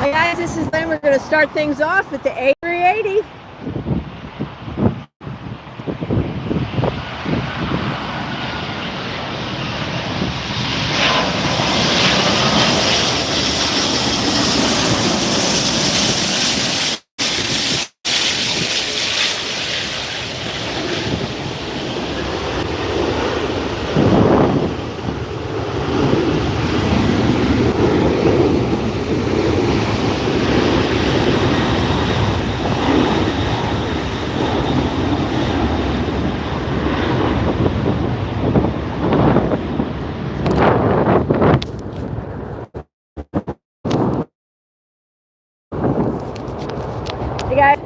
Hi guys, this is Lynn. We're going to start things off with the A380. Hey guys.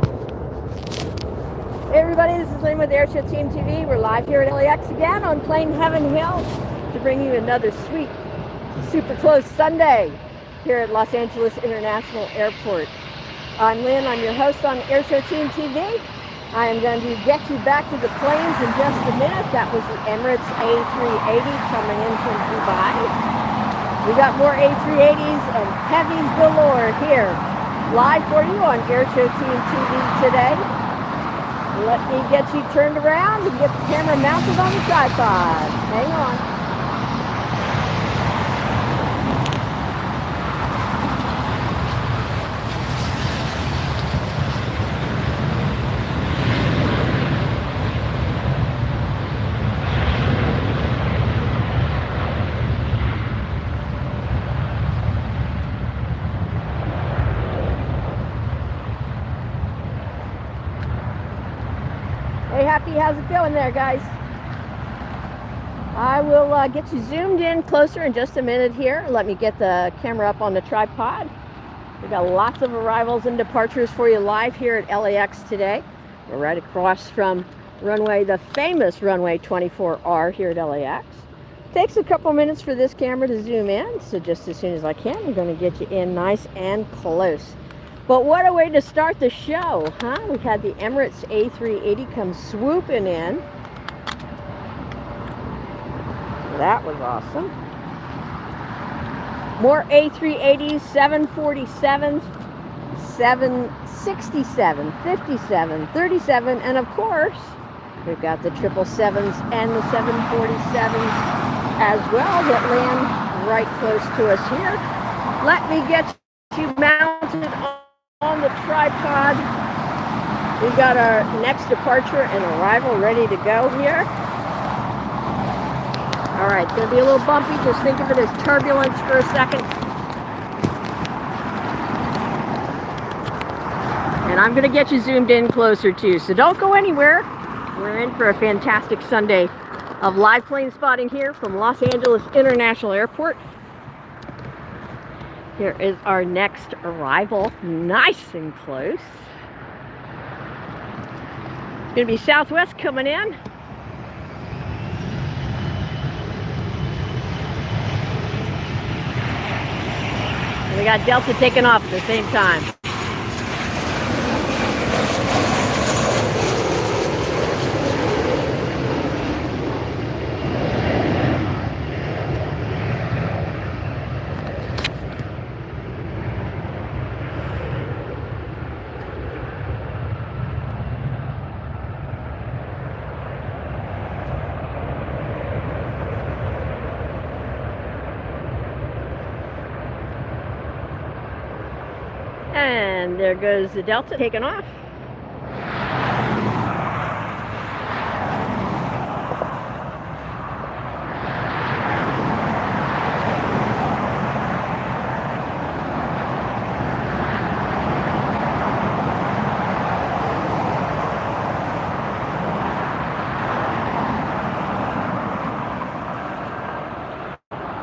Hey everybody, this is Lynn with AirshowTeamTV. We're live here at LAX again on Plane Heaven Hill to bring you another sweet, super close Sunday here at Los Angeles International Airport. I'm Lynn, I'm your host on AirshowTeamTV. I am going to get you back to the planes in just a minute. That was the Emirates A380 coming in from Dubai. We got more A380s and heavies galore here, live for you on AirshowTeamTV today. Let me get you turned around and get the camera mounted on the tripod. Hang on. Hey Happy, how's it going there guys? I will get you zoomed in closer in just a minute here. Let me get the camera up on the tripod. We've got lots of arrivals and departures for you live here at LAX today. We're right across from the famous runway 24R here at LAX. Takes a couple minutes for this camera to zoom in, so just as soon as I can, I'm going to get you in nice and close. But what a way to start the show, huh? We had the Emirates A380 come swooping in. That was awesome. More A380s, 747s, 767, 57, 37, and of course, we've got the 777s and the 747s as well that land right close to us here. Let me get you mounted on the tripod. We've got our next departure and arrival ready to go here. All right, it's going to be a little bumpy. Just think of it as turbulence for a second. And I'm going to get you zoomed in closer too, so don't go anywhere. We're in for a fantastic Sunday of live plane spotting here from Los Angeles International Airport. Here is our next arrival, nice and close. It's going to be Southwest coming in. And we got Delta taking off at the same time. And there goes the Delta taking off.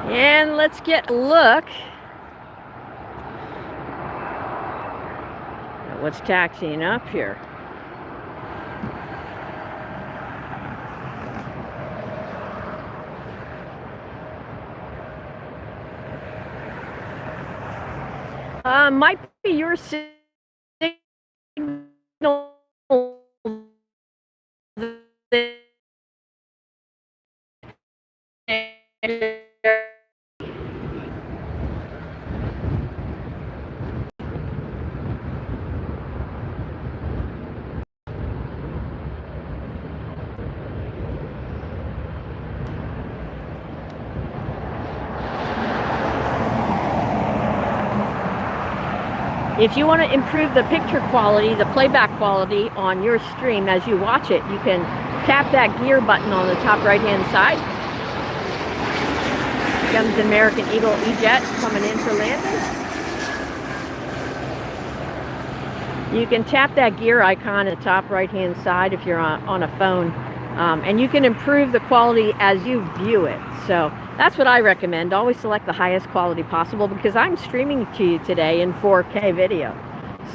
And let's get a look at what's taxiing up here. Might be your signal If you want to improve the picture quality, the playback quality on your stream as you watch it, you can tap that gear button on the top right-hand side. Here comes the American Eagle E-Jet coming in for landing. You can tap that gear icon at the top right-hand side if you're on a phone, and you can improve the quality as you view it. So that's what I recommend. Always select the highest quality possible, because I'm streaming to you today in 4K video.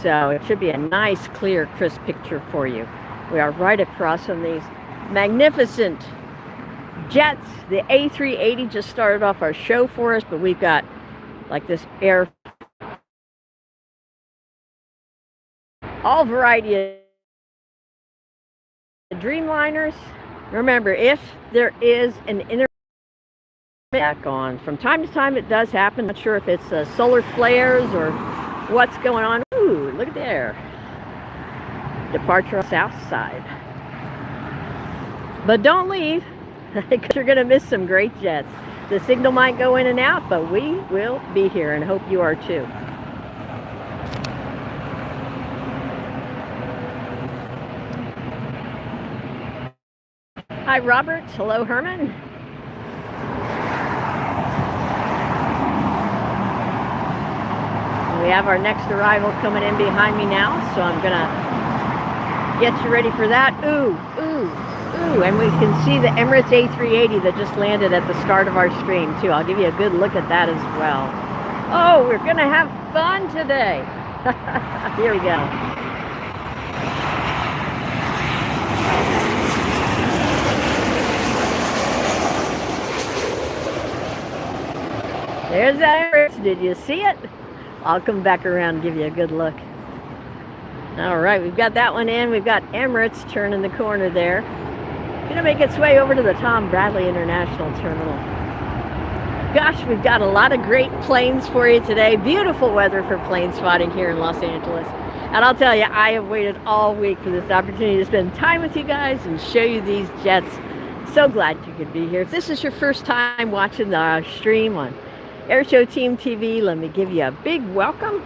So it should be a nice, clear, crisp picture for you. We are right across from these magnificent jets. The A380 just started off our show for us, but we've got like this all variety of Dreamliners. Remember, if there is an intermittent back on, from time to time it does happen. Not sure if it's solar flares or what's going on. Ooh, look at there. Departure on the south side. But don't leave, because you're going to miss some great jets. The signal might go in and out, but we will be here, and hope you are too. Hi, Robert. Hello, Herman. We have our next arrival coming in behind me now, so I'm gonna get you ready for that. Ooh, ooh, ooh, and we can see the Emirates A380 that just landed at the start of our stream too. I'll give you a good look at that as well. Oh, we're gonna have fun today. Here we go. There's that Emirates. Did you see it? I'll come back around and give you a good look. All right, we've got that one in. We've got Emirates turning the corner there. Gonna make its way over to the Tom Bradley International Terminal. Gosh, we've got a lot of great planes for you today. Beautiful weather for plane spotting here in Los Angeles. And I'll tell you, I have waited all week for this opportunity to spend time with you guys and show you these jets. So glad you could be here. If this is your first time watching the stream on AirshowTeamTV, let me give you a big welcome,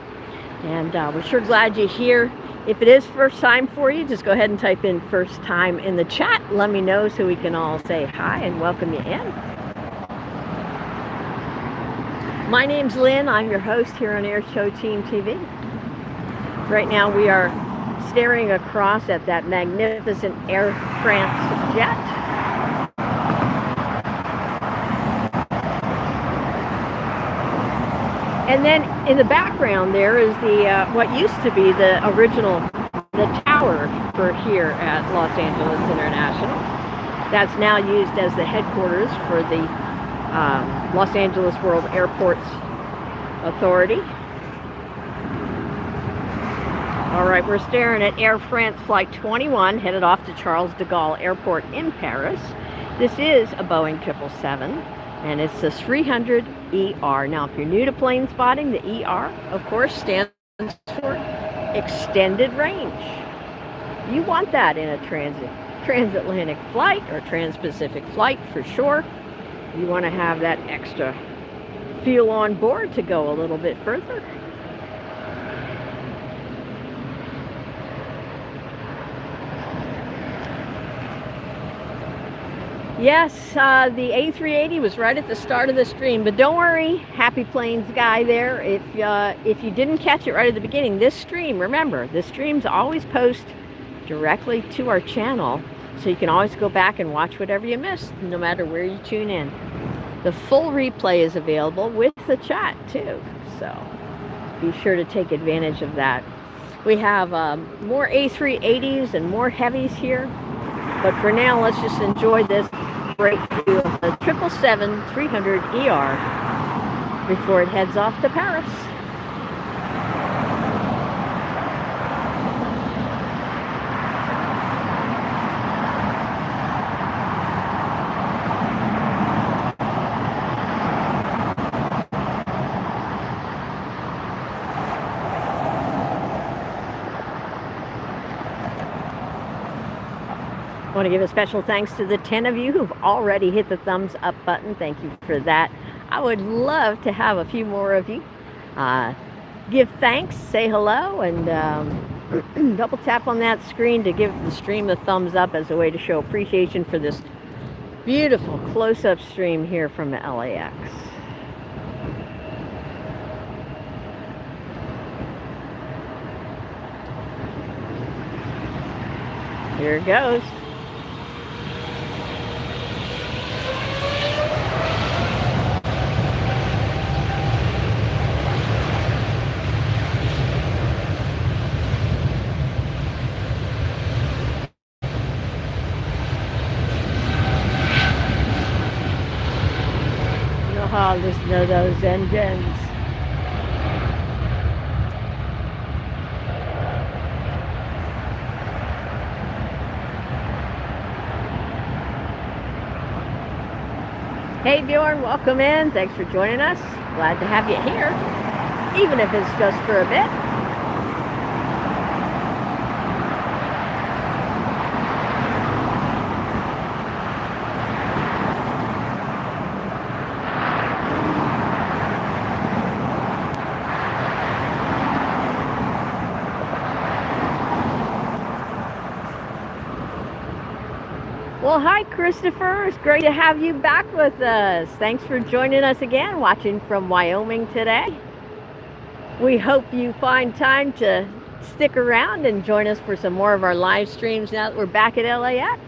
and we're sure glad you're here. If it is first time for you, just go ahead and type in first time in the chat. Let me know so we can all say hi and welcome you in. My name's Lynn. I'm your host here on AirshowTeamTV. Right now we are staring across at that magnificent Air France jet. And then in the background there is the what used to be the tower for here at Los Angeles International. That's now used as the headquarters for the Los Angeles World Airports Authority. All right, we're staring at Air France Flight 21 headed off to Charles de Gaulle Airport in Paris. This is a Boeing 777. And it's the 300ER. Now, if you're new to plane spotting, the ER, of course, stands for extended range. You want that in a transatlantic flight or trans-Pacific flight for sure. You want to have that extra fuel on board to go a little bit further. Yes, the A380 was right at the start of the stream, but don't worry, Happy Planes guy there. If you didn't catch it right at the beginning, this stream, remember, the streams always post directly to our channel, so you can always go back and watch whatever you missed, no matter where you tune in. The full replay is available with the chat too, so be sure to take advantage of that. We have more A380s and more heavies here, but for now, let's just enjoy this great view of the 777-300ER before it heads off to Paris. I want to give a special thanks to the 10 of you who've already hit the thumbs up button. Thank you for that. I would love to have a few more of you give thanks, say hello, and double tap on that screen to give the stream a thumbs up as a way to show appreciation for this beautiful close-up stream here from LAX. Here it goes. Oh, listen to those engines. Hey Bjorn, welcome in. Thanks for joining us. Glad to have you here, even if it's just for a bit. Well, hi Christopher, it's great to have you back with us. Thanks for joining us again, watching from Wyoming today. We hope you find time to stick around and join us for some more of our live streams now that we're back at LAX.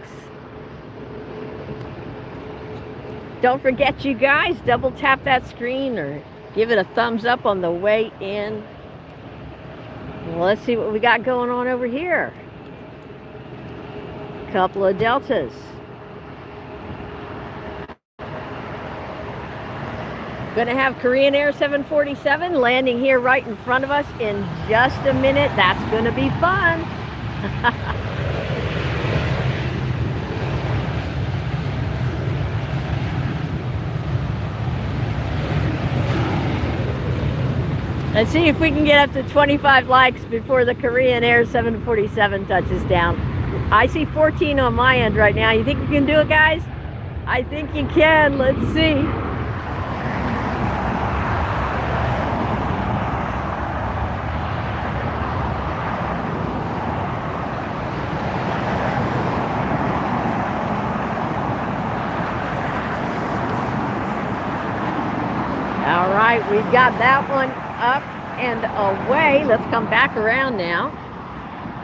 Don't forget, you guys, double tap that screen or give it a thumbs up on the way in. Well, let's see what we got going on over here. Couple of Deltas. Gonna have Korean Air 747 landing here right in front of us in just a minute. That's gonna be fun. Let's see if we can get up to 25 likes before the Korean Air 747 touches down. I see 14 on my end right now. You think you can do it, guys? I think you can. Let's see. All right, we've got that one up and away. Let's come back around now.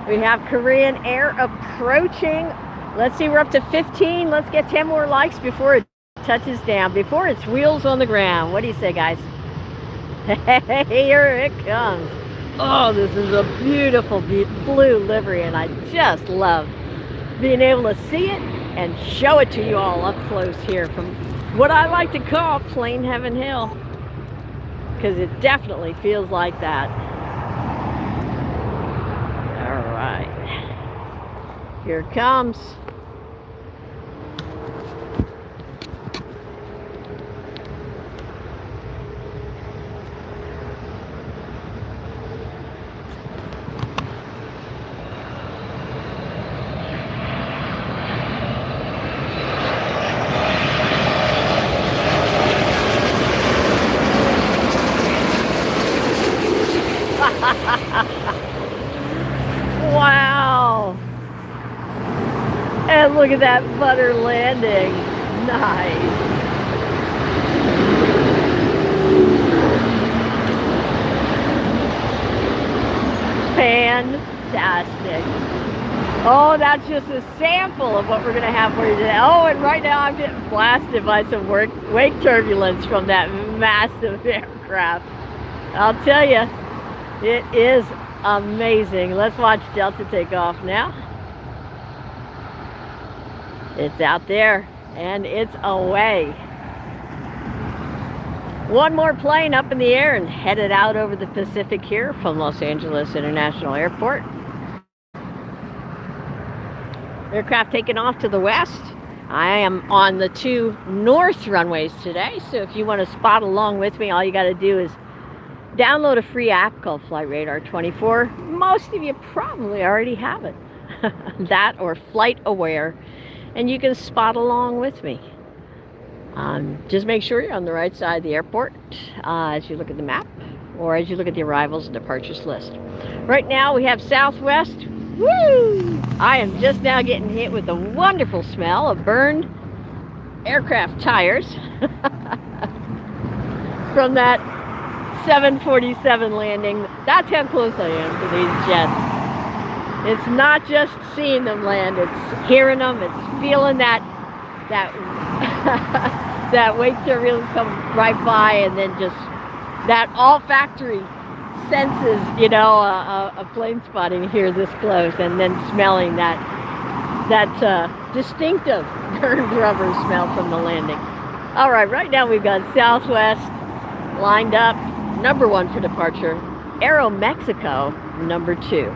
We have Korean Air approaching. Let's see, we're up to 15. Let's get 10 more likes before it touches down, before it's wheels on the ground. What do you say, guys? Here it comes. Oh, this is a beautiful blue livery, and I just love being able to see it and show it to you all up close here from what I like to call Plane Heaven Hill, because it definitely feels like that. All right, here it comes. Wow. And look at that butter landing. Nice. Fantastic. Oh, that's just a sample of what we're going to have for you today. Oh, and right now I'm getting blasted by some wake turbulence from that massive aircraft. I'll tell you, it is amazing. Let's watch Delta take off now. It's out there and it's away. One more plane up in the air and headed out over the Pacific here from Los Angeles International Airport. Aircraft taking off to the west. I am on the 2 north runways today, so if you want to spot along with me, all you got to do is download a free app called Flight Radar 24. Most of you probably already have it. That or Flight Aware, and you can spot along with me. Just make sure you're on the right side of the airport as you look at the map. or as you look at the arrivals and departures list. Right now we have Southwest. Woo! I am just now getting hit with the wonderful smell of burned aircraft tires from that 747 landing. That's how close I am to these jets. It's not just seeing them land, it's hearing them, it's feeling that that wake turbulence come right by, and then just that olfactory senses, you know, a plane spotting here this close, and then smelling that distinctive burned rubber smell from the landing. All right now we've got Southwest lined up, number 1 for departure. Aeromexico, number 2.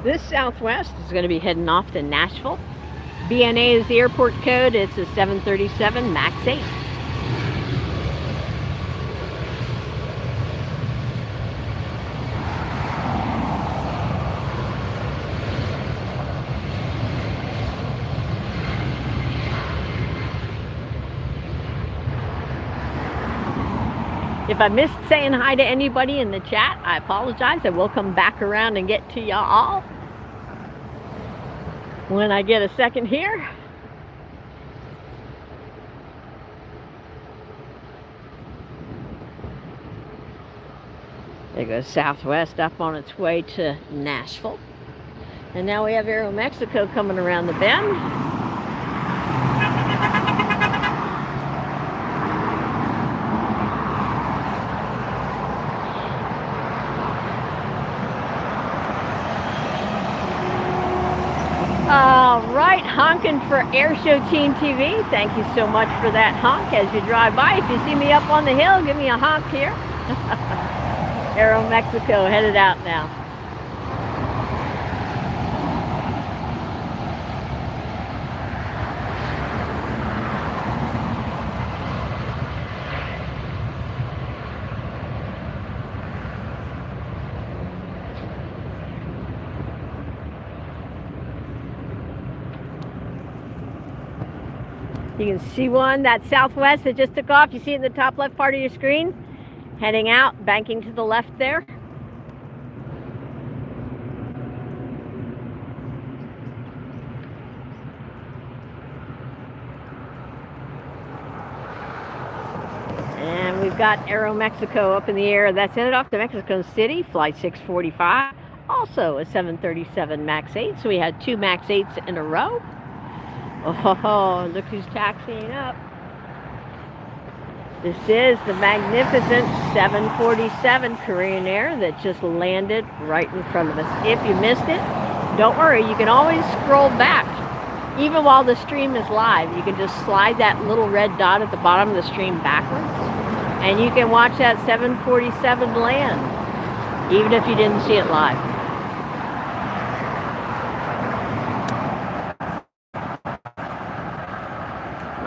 This Southwest is going to be heading off to Nashville. BNA is the airport code. It's a 737 MAX 8. If I missed saying hi to anybody in the chat, I apologize. I will come back around and get to y'all when I get a second here. There goes Southwest up on its way to Nashville. And now we have Aeromexico coming around the bend. All right, honking for AirshowTeamTV. Thank you so much for that honk as you drive by. If you see me up on the hill, give me a honk here. Aeromexico headed out now. You can see one, that Southwest that just took off. You see it in the top left part of your screen? Heading out, banking to the left there. And we've got Aeromexico up in the air. That's headed off to Mexico City, flight 645. Also a 737 MAX 8, so we had 2 MAX 8s in a row. Oh, look who's taxiing up. This is the magnificent 747 Korean Air that just landed right in front of us. If you missed it, don't worry, you can always scroll back. Even while the stream is live, you can just slide that little red dot at the bottom of the stream backwards, and you can watch that 747 land, even if you didn't see it live.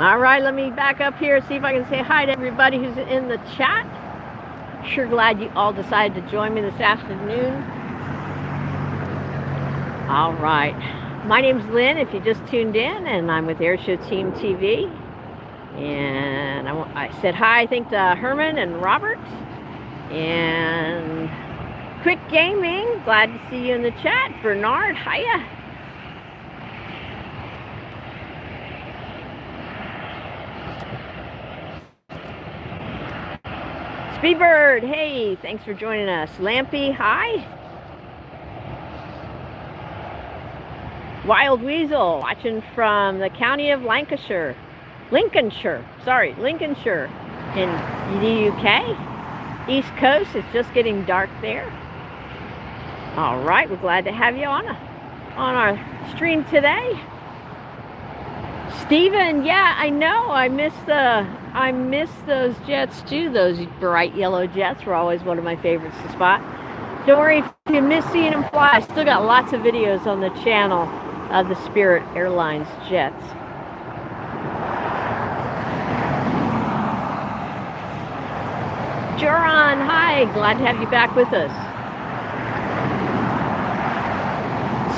All right, let me back up here, see if I can say hi to everybody who's in the chat. Sure glad you all decided to join me this afternoon. All right, my name's Lynn, if you just tuned in, and I'm with AirshowTeamTV. And I said hi, I think, to Herman and Robert. And Quick Gaming, glad to see you in the chat. Bernard, hiya. Speedbird, hey, thanks for joining us. Lampy, hi. Wild Weasel, watching from the county of Lincolnshire in the UK. East Coast, it's just getting dark there. All right, we're glad to have you on our stream today. Stephen, yeah, I know. I miss those jets too. Those bright yellow jets were always one of my favorites to spot. Don't worry if you miss seeing them fly. I still got lots of videos on the channel of the Spirit Airlines jets. Joran, hi. Glad to have you back with us.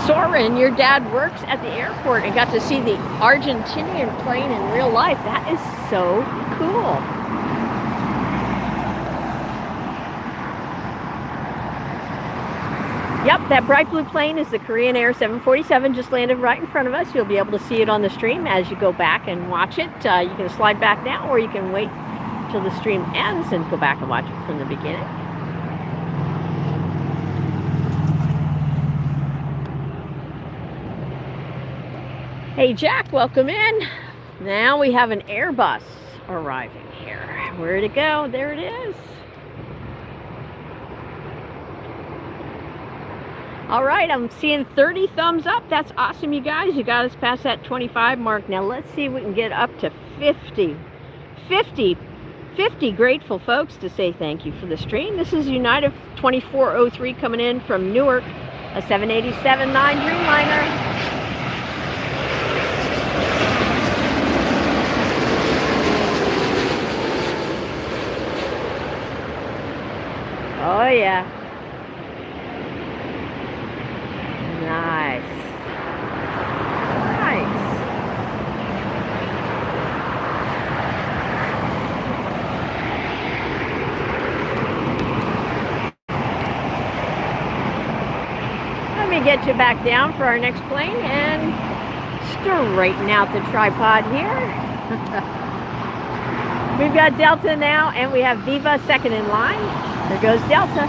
Soren, your dad works at the airport and got to see the Argentinian plane in real life. That is so cool. Yep, that bright blue plane is the Korean Air 747, just landed right in front of us. You'll be able to see it on the stream as you go back and watch it. You can slide back now, or you can wait till the stream ends and go back and watch it from the beginning. Hey Jack, welcome in. Now we have an Airbus arriving here. Where'd it go? There it is. All right, I'm seeing 30 thumbs up. That's awesome, you guys. You got us past that 25 mark. Now let's see if we can get up to 50 grateful folks to say thank you for the stream. This is United 2403 coming in from Newark, a 787-9 Dreamliner. Oh yeah. Nice. Nice. Let me get you back down for our next plane and straighten out the tripod here. We've got Delta now, and we have Viva second in line. There goes Delta.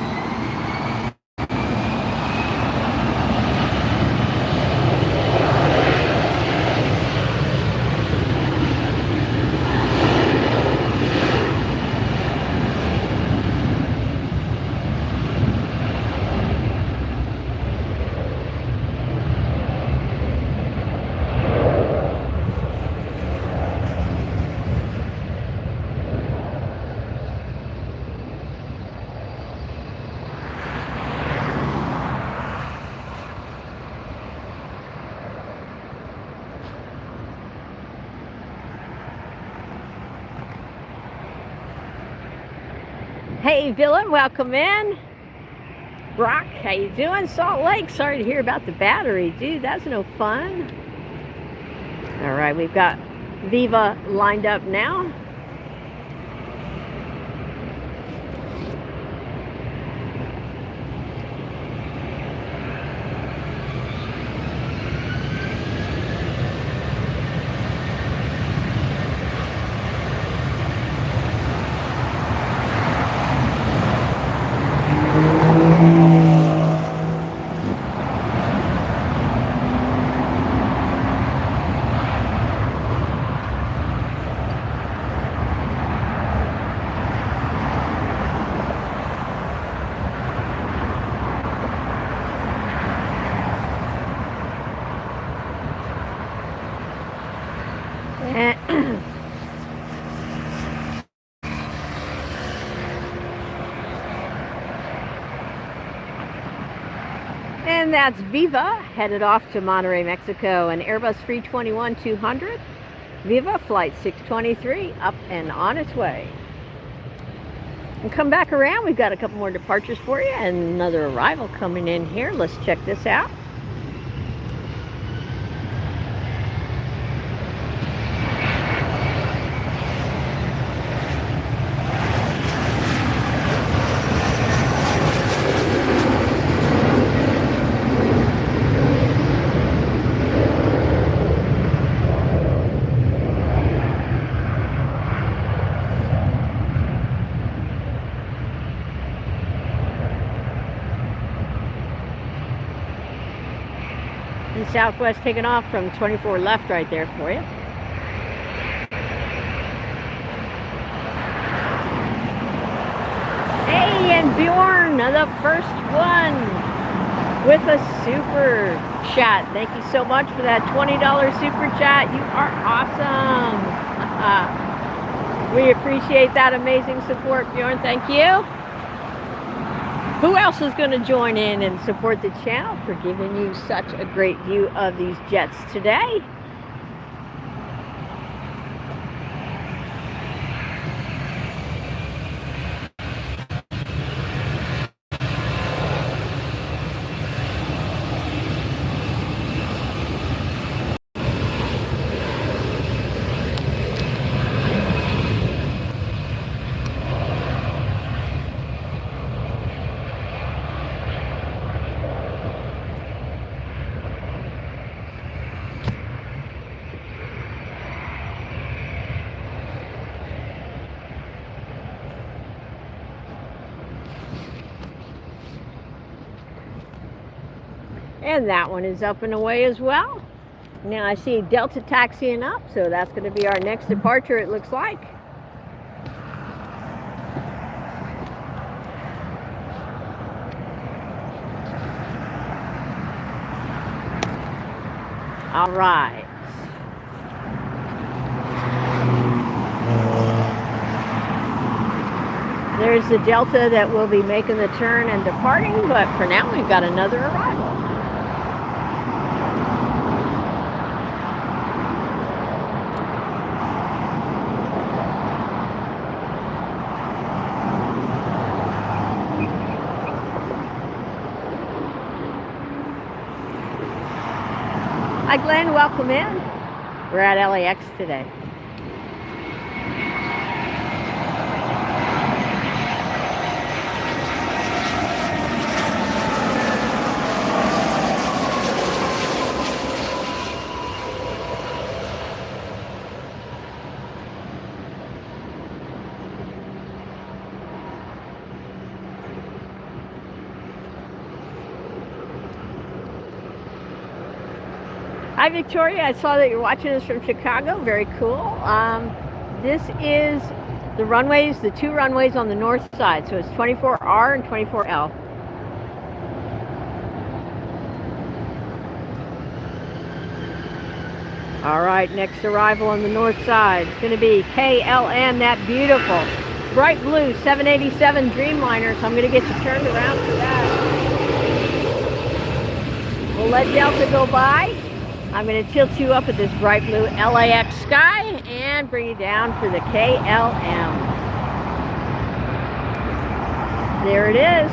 Hey Villain, welcome in. Brock, how you doing? Salt Lake, sorry to hear about the battery. Dude, that's no fun. All right, we've got Viva lined up now. And that's Viva, headed off to Monterrey, Mexico, an Airbus 321-200. Viva, flight 623, up and on its way. And come back around, we've got a couple more departures for you, and another arrival coming in here. Let's check this out. And Southwest taking off from 24 left right there for you. Hey, and Bjorn, the first one with a super chat. Thank you so much for that $20 super chat. You are awesome. We appreciate that amazing support, Bjorn. Thank you. Who else is going to join in and support the channel for giving you such a great view of these jets today? And that one is up and away as well. Now I see Delta taxiing up, so that's going to be our next departure, it looks like. All right. There's the Delta that will be making the turn and departing, but for now we've got another arrival. Hi Glenn, welcome in. We're at LAX today. Hi Victoria, I saw that you're watching us from Chicago. Very cool. This is the runways, the two runways on the north side. So it's 24R and 24L. All right, next arrival on the north side is going to be KLM, that beautiful bright blue 787 Dreamliners. So I'm going to get you turned around for that. We'll let Delta go by. I'm going to tilt you up at this bright blue LAX sky and bring you down for the KLM. There it is.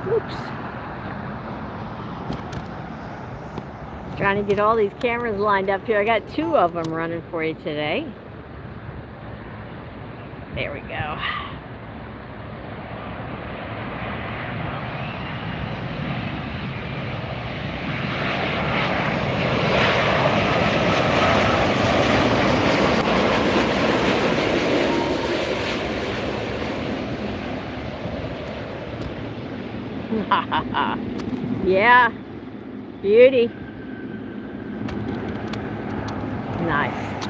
Oops. Trying to get all these cameras lined up here. I got two of them running for you today. There we go. Yeah, beauty. Nice.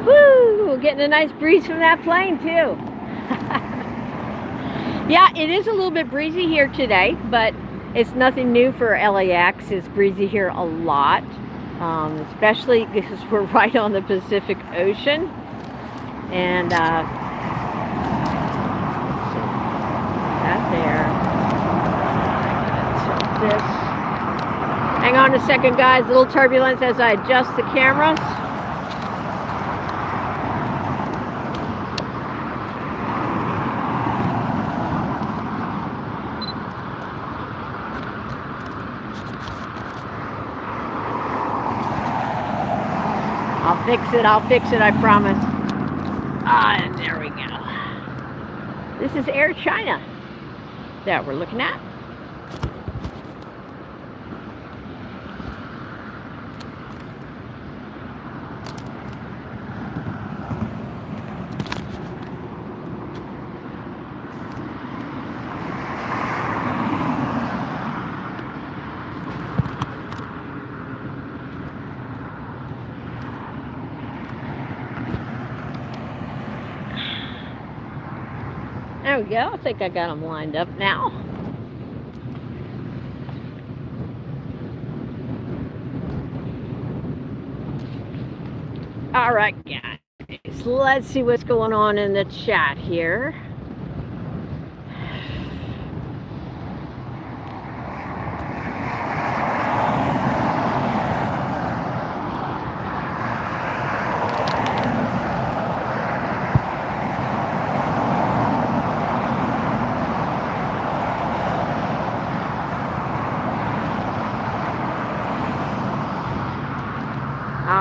Woo! Getting a nice breeze from that plane too. Yeah, it is a little bit breezy here today, but it's nothing new for LAX. It's breezy here a lot, especially because we're right on the Pacific Ocean. And there. This. Hang on a second, guys. A little turbulence as I adjust the cameras. I'll fix it, I promise. And there we go. This is Air China that we're looking at. There we go. I think I got them lined up now. All right, guys. Let's see what's going on in the chat here.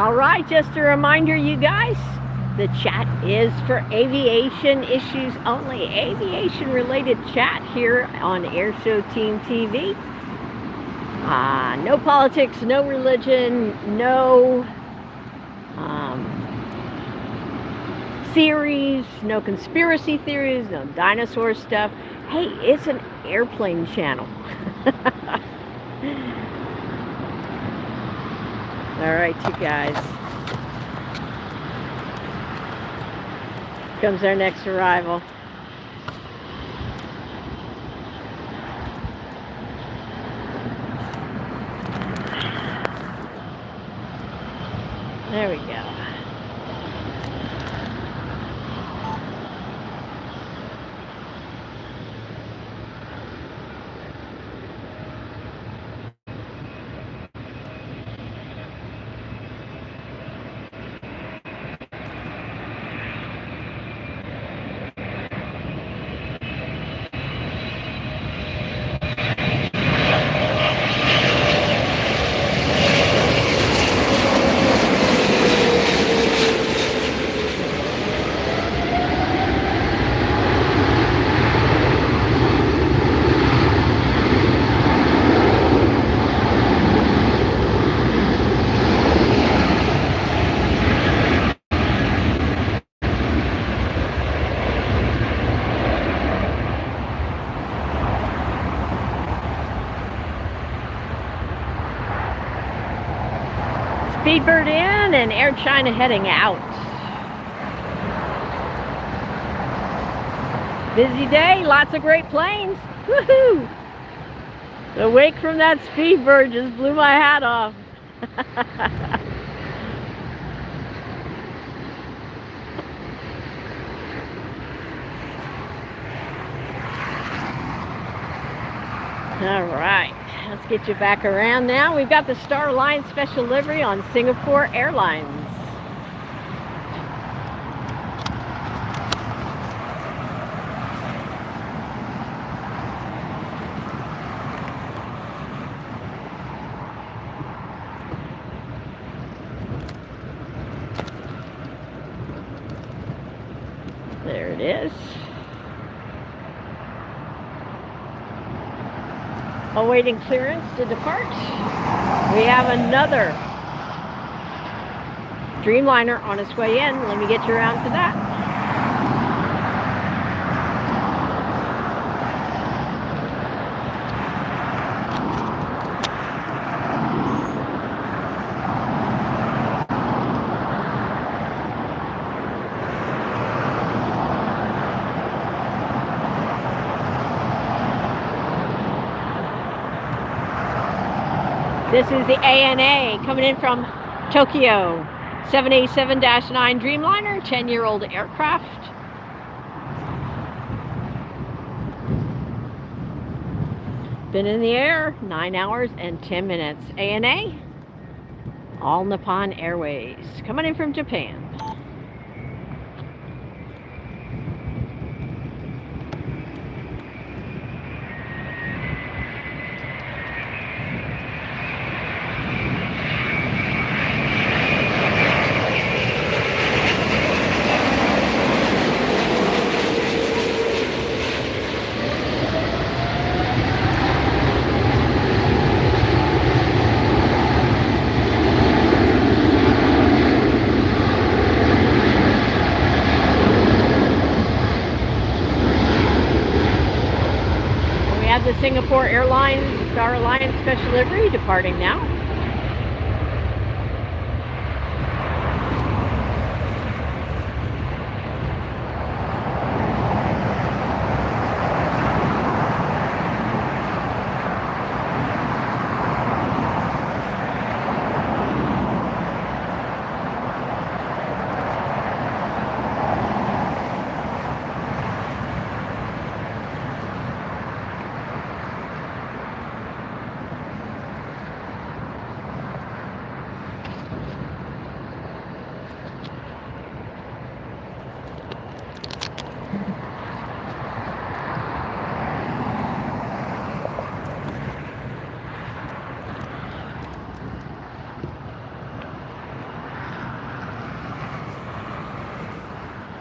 All right, just a reminder, you guys, the chat is for aviation issues only, aviation-related chat here on AirshowTeamTV. No politics, no religion, no theories, no conspiracy theories, no dinosaur stuff. Hey, it's an airplane channel. All right, you guys. Here comes our next arrival. There we go. Speedbird in and Air China heading out. Busy day, lots of great planes. Woohoo! The wake from that Speedbird just blew my hat off. All right, let's get you back around now. We've got the Star Alliance special livery on Singapore Airlines. There it is. Awaiting clearance to depart. We have another Dreamliner on its way in. Let me get you around to that. This is the ANA coming in from Tokyo. 787-9 Dreamliner, 10-year-old aircraft. Been in the air 9 hours and 10 minutes. ANA, All Nippon Airways, coming in from Japan. The Singapore Airlines Star Alliance special livery departing now.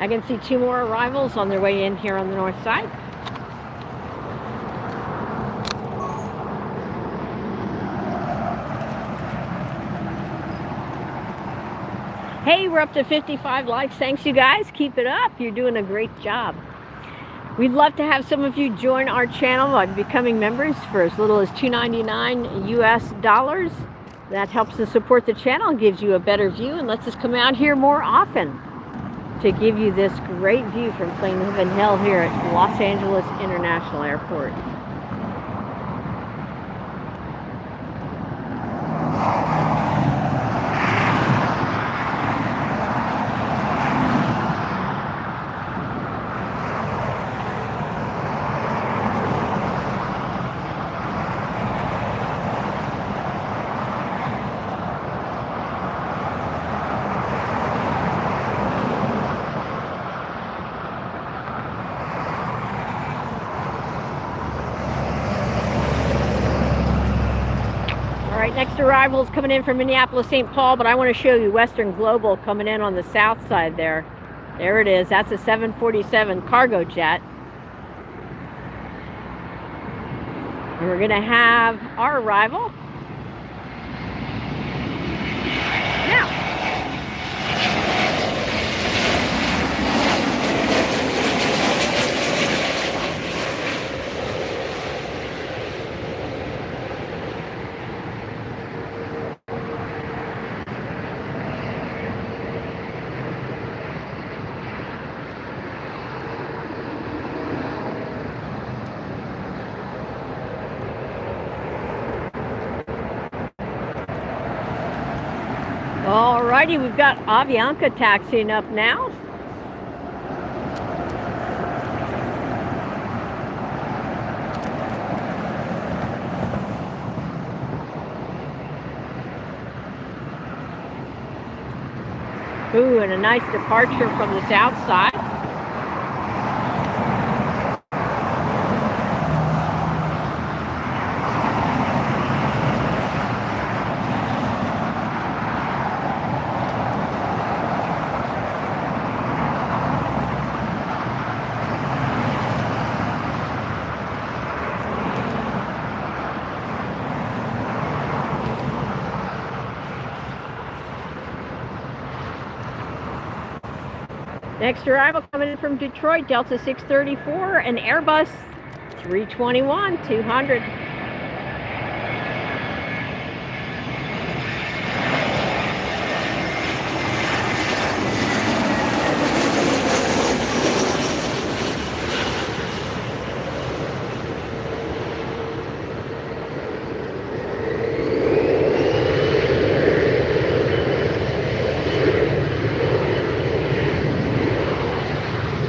I can see 2 more arrivals on their way in here on the north side. Hey, we're up to 55 likes. Thanks, you guys. Keep it up. You're doing a great job. We'd love to have some of you join our channel by becoming members for as little as $2.99 US. That helps us support the channel, gives you a better view, and lets us come out here more often to give you this great view from Plain Heaven Hill here at Los Angeles International Airport. Next arrival is coming in from Minneapolis, St. Paul, but I want to show you Western Global coming in on the south side there. There it is. That's a 747 cargo jet. And we're going to have our arrival now. Alrighty, we've got Avianca taxiing up now. Ooh, and a nice departure from the south side. Next arrival coming in from Detroit, Delta 634, and Airbus 321-200.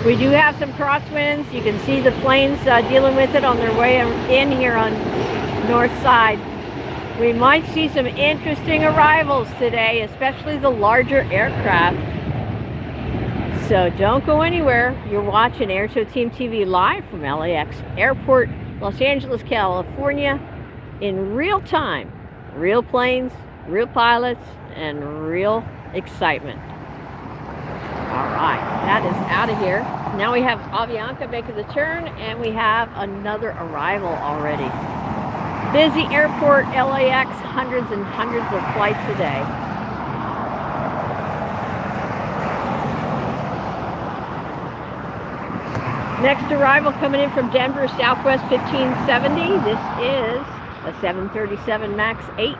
We do have some crosswinds. You can see the planes dealing with it on their way in here on north side. We might see some interesting arrivals today, especially the larger aircraft. So don't go anywhere. You're watching AirshowTeamTV live from LAX Airport, Los Angeles, California, in real time. Real planes, real pilots, and real excitement. All right, that is out of here. Now we have Avianca making the turn, and we have another arrival already. Busy airport, LAX, hundreds and hundreds of flights a day. Next arrival coming in from Denver, Southwest 1570. This is a 737 MAX 8.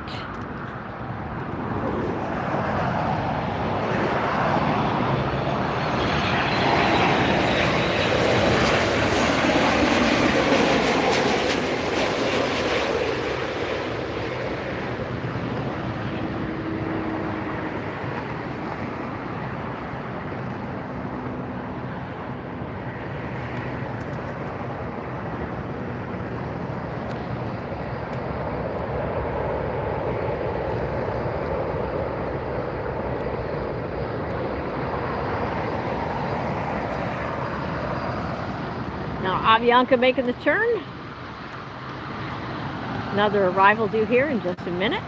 Now Avianca making the turn. Another arrival due here in just a minute.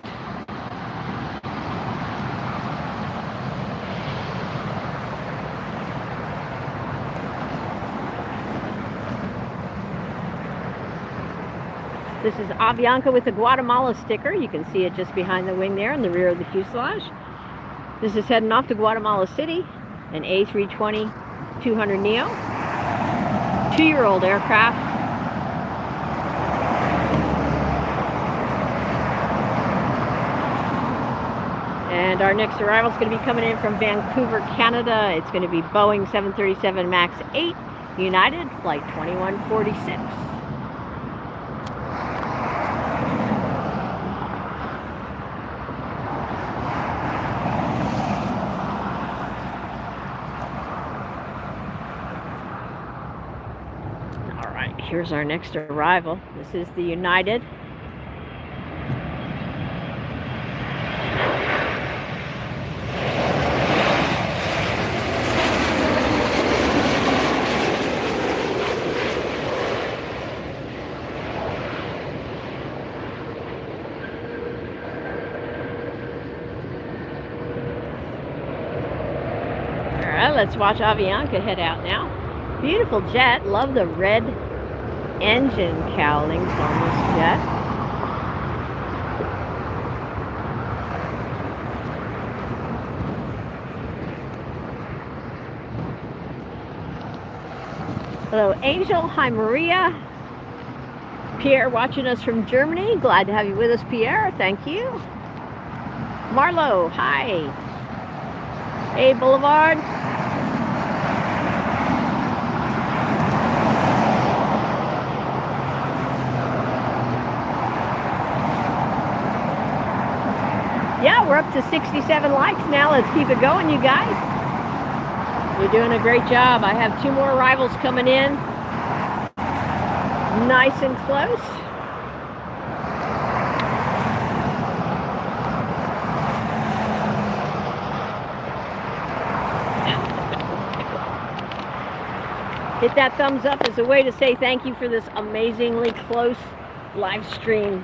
This is Avianca with the Guatemala sticker. You can see it just behind the wing there in the rear of the fuselage. This is heading off to Guatemala City, an A320-200neo, 2-year-old aircraft. And our next arrival is going to be coming in from Vancouver, Canada. It's going to be Boeing 737 MAX 8, United, flight 2146. All right, here's our next arrival. This is the United. Let's watch Avianca head out now. Beautiful jet. Love the red engine cowlings on this jet. Hello, Angel. Hi, Maria. Pierre watching us from Germany. Glad to have you with us, Pierre. Thank you. Marlo. Hi. Hey, Boulevard. Yeah, we're up to 67 likes now. Let's keep it going, you guys. You're doing a great job. I have 2 more arrivals coming in. Nice and close. Hit that thumbs up as a way to say thank you for this amazingly close live stream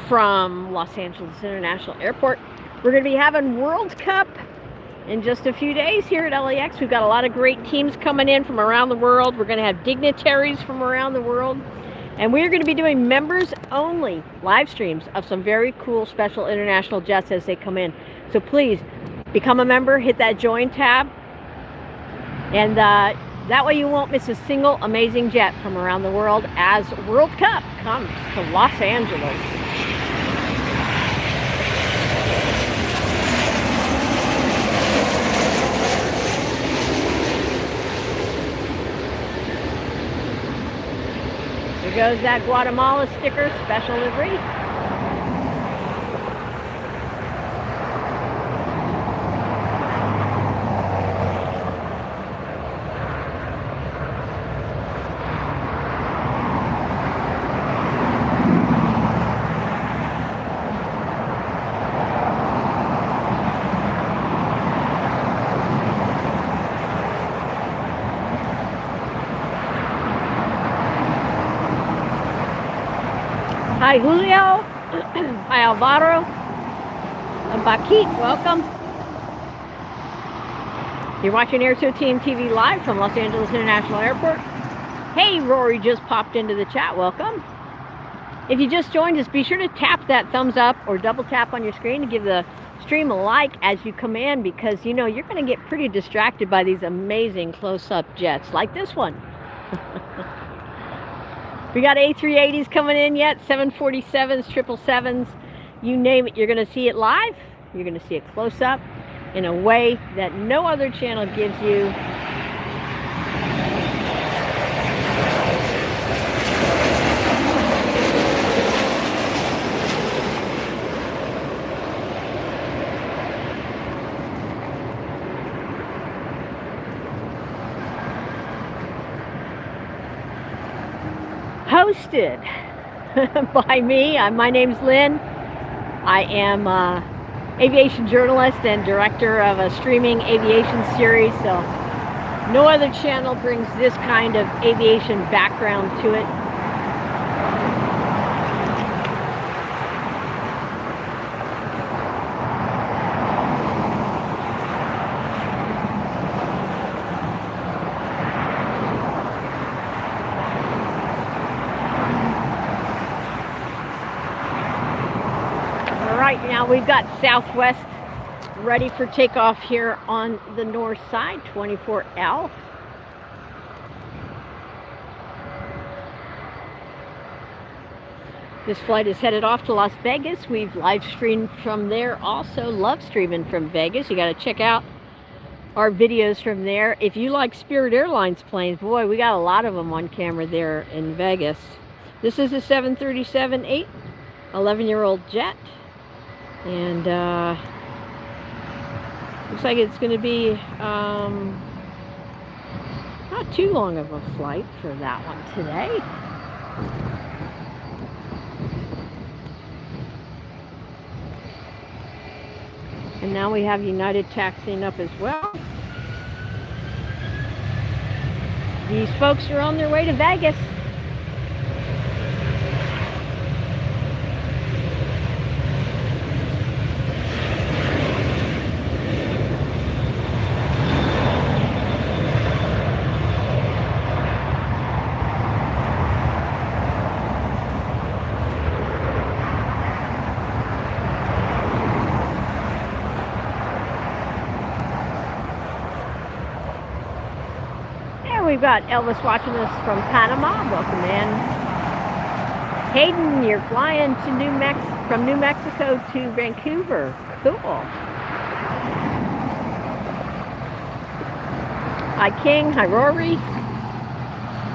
from Los Angeles International Airport. We're going to be having World Cup in just a few days here at LAX. We've got a lot of great teams coming in from around the world. We're going to have dignitaries from around the world. And we're going to be doing members only live streams of some very cool special international jets as they come in. So please become a member, hit that join tab. And that way you won't miss a single amazing jet from around the world as World Cup comes to Los Angeles. Here goes that Guatemala sticker, special livery. Hi, Julio. Hi, Alvaro. And Bakit, welcome. You're watching AirshowTeamTV live from Los Angeles International Airport. Hey, Rory just popped into the chat. Welcome. If you just joined us, be sure to tap that thumbs up or double tap on your screen to give the stream a like as you come in, because, you know, you're going to get pretty distracted by these amazing close-up jets like this one. We got A380s coming in yet, 747s, 777s, you name it, you're going to see it live. You're going to see it close up in a way that no other channel gives you. Hosted by me. My name's Lynn. I am aviation journalist and director of a streaming aviation series, so no other channel brings this kind of aviation background to it. right now we've got Southwest ready for takeoff here on the north side, 24L. This flight is headed off to Las Vegas. We've live streamed from there also. Love streaming from Vegas. You got to check out our videos from there. If you like Spirit Airlines planes, boy, we got a lot of them on camera there in Vegas. This is a 737-8, 11-year-old jet. And looks like it's going to be not too long of a flight for that one today. And now we have United taxiing up as well. These folks are on their way to Vegas. We've got Elvis watching us from Panama. Welcome in. Hayden, you're flying to from New Mexico to Vancouver. Cool. Hi King, hi Rory.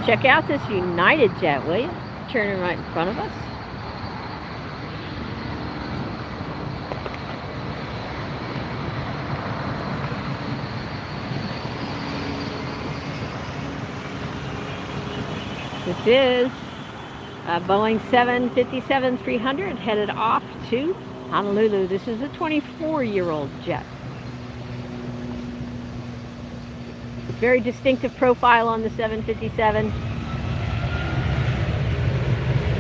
Check out this United jet, will you? Turning right in front of us. This is a Boeing 757-300 headed off to Honolulu. This is a 24-year-old jet. Very distinctive profile on the 757.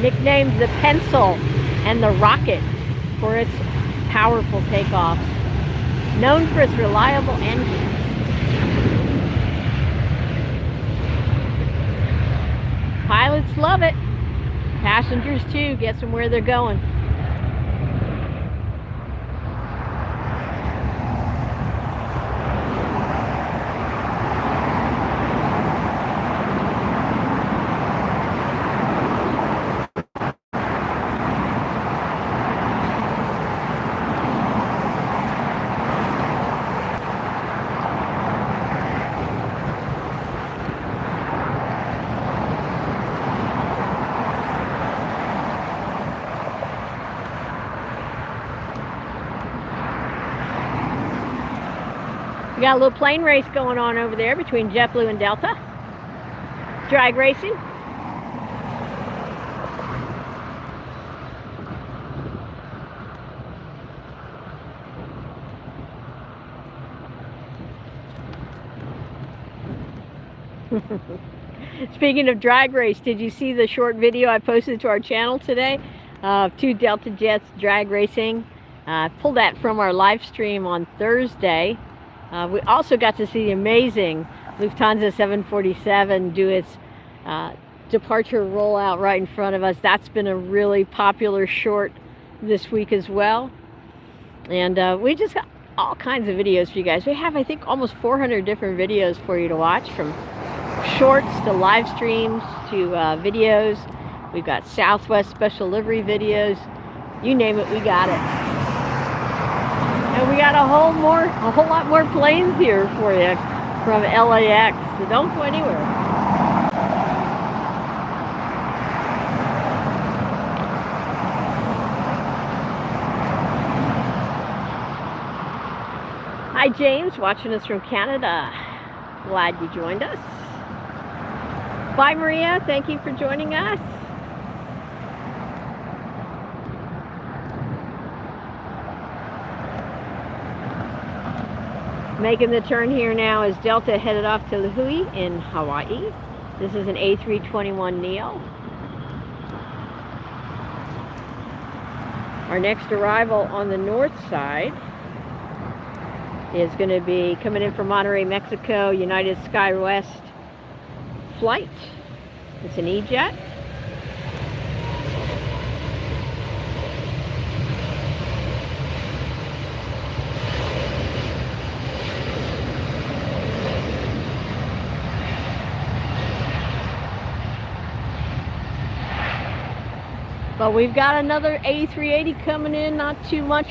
Nicknamed the Pencil and the Rocket for its powerful takeoffs. Known for its reliable engines. Pilots love it. Passengers too, gets them where they're going. We got a little plane race going on over there between JetBlue and Delta. Drag racing. Speaking of drag race, did you see the short video I posted to our channel today of 2 Delta jets drag racing? I pulled that from our live stream on Thursday. We also got to see the amazing Lufthansa 747 do its departure rollout right in front of us. That's been a really popular short this week as well. And we just got all kinds of videos for you guys. We have, I think, almost 400 different videos for you to watch, from shorts to live streams to videos. We've got Southwest special livery videos. You name it, we got it. And we got a whole lot more planes here for you from LAX, so don't go anywhere. Hi James, watching us from Canada. Glad you joined us. Bye Maria, thank you for joining us. Making the turn here now is Delta headed off to Lihue in Hawaii. This is an A321neo. Our next arrival on the north side is going to be coming in from Monterrey, Mexico, United SkyWest flight. It's an E-jet. But we've got another A380 coming in, not too much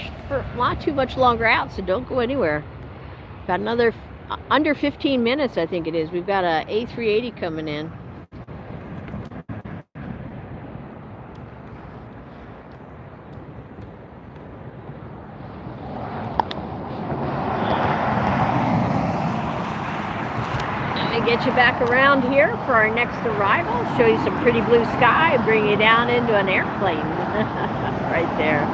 longer out, so don't go anywhere. Got another under 15 minutes, I think it is. We've got a A380 coming in. Get you back around here for our next arrival, show you some pretty blue sky, and bring you down into an airplane right there.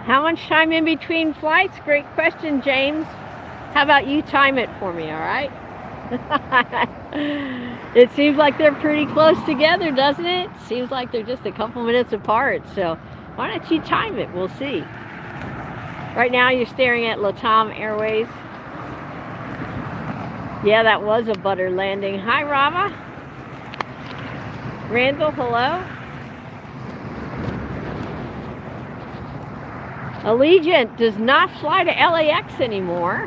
How much time in between flights? Great question, James. How about you time it for me, all right? It seems like they're pretty close together, doesn't it? Seems like they're just a couple minutes apart, so why don't you time it? We'll see. Right now you're staring at LATAM Airways. Yeah, that was a butter landing. Hi, Rava. Randall, hello. Allegiant does not fly to LAX anymore.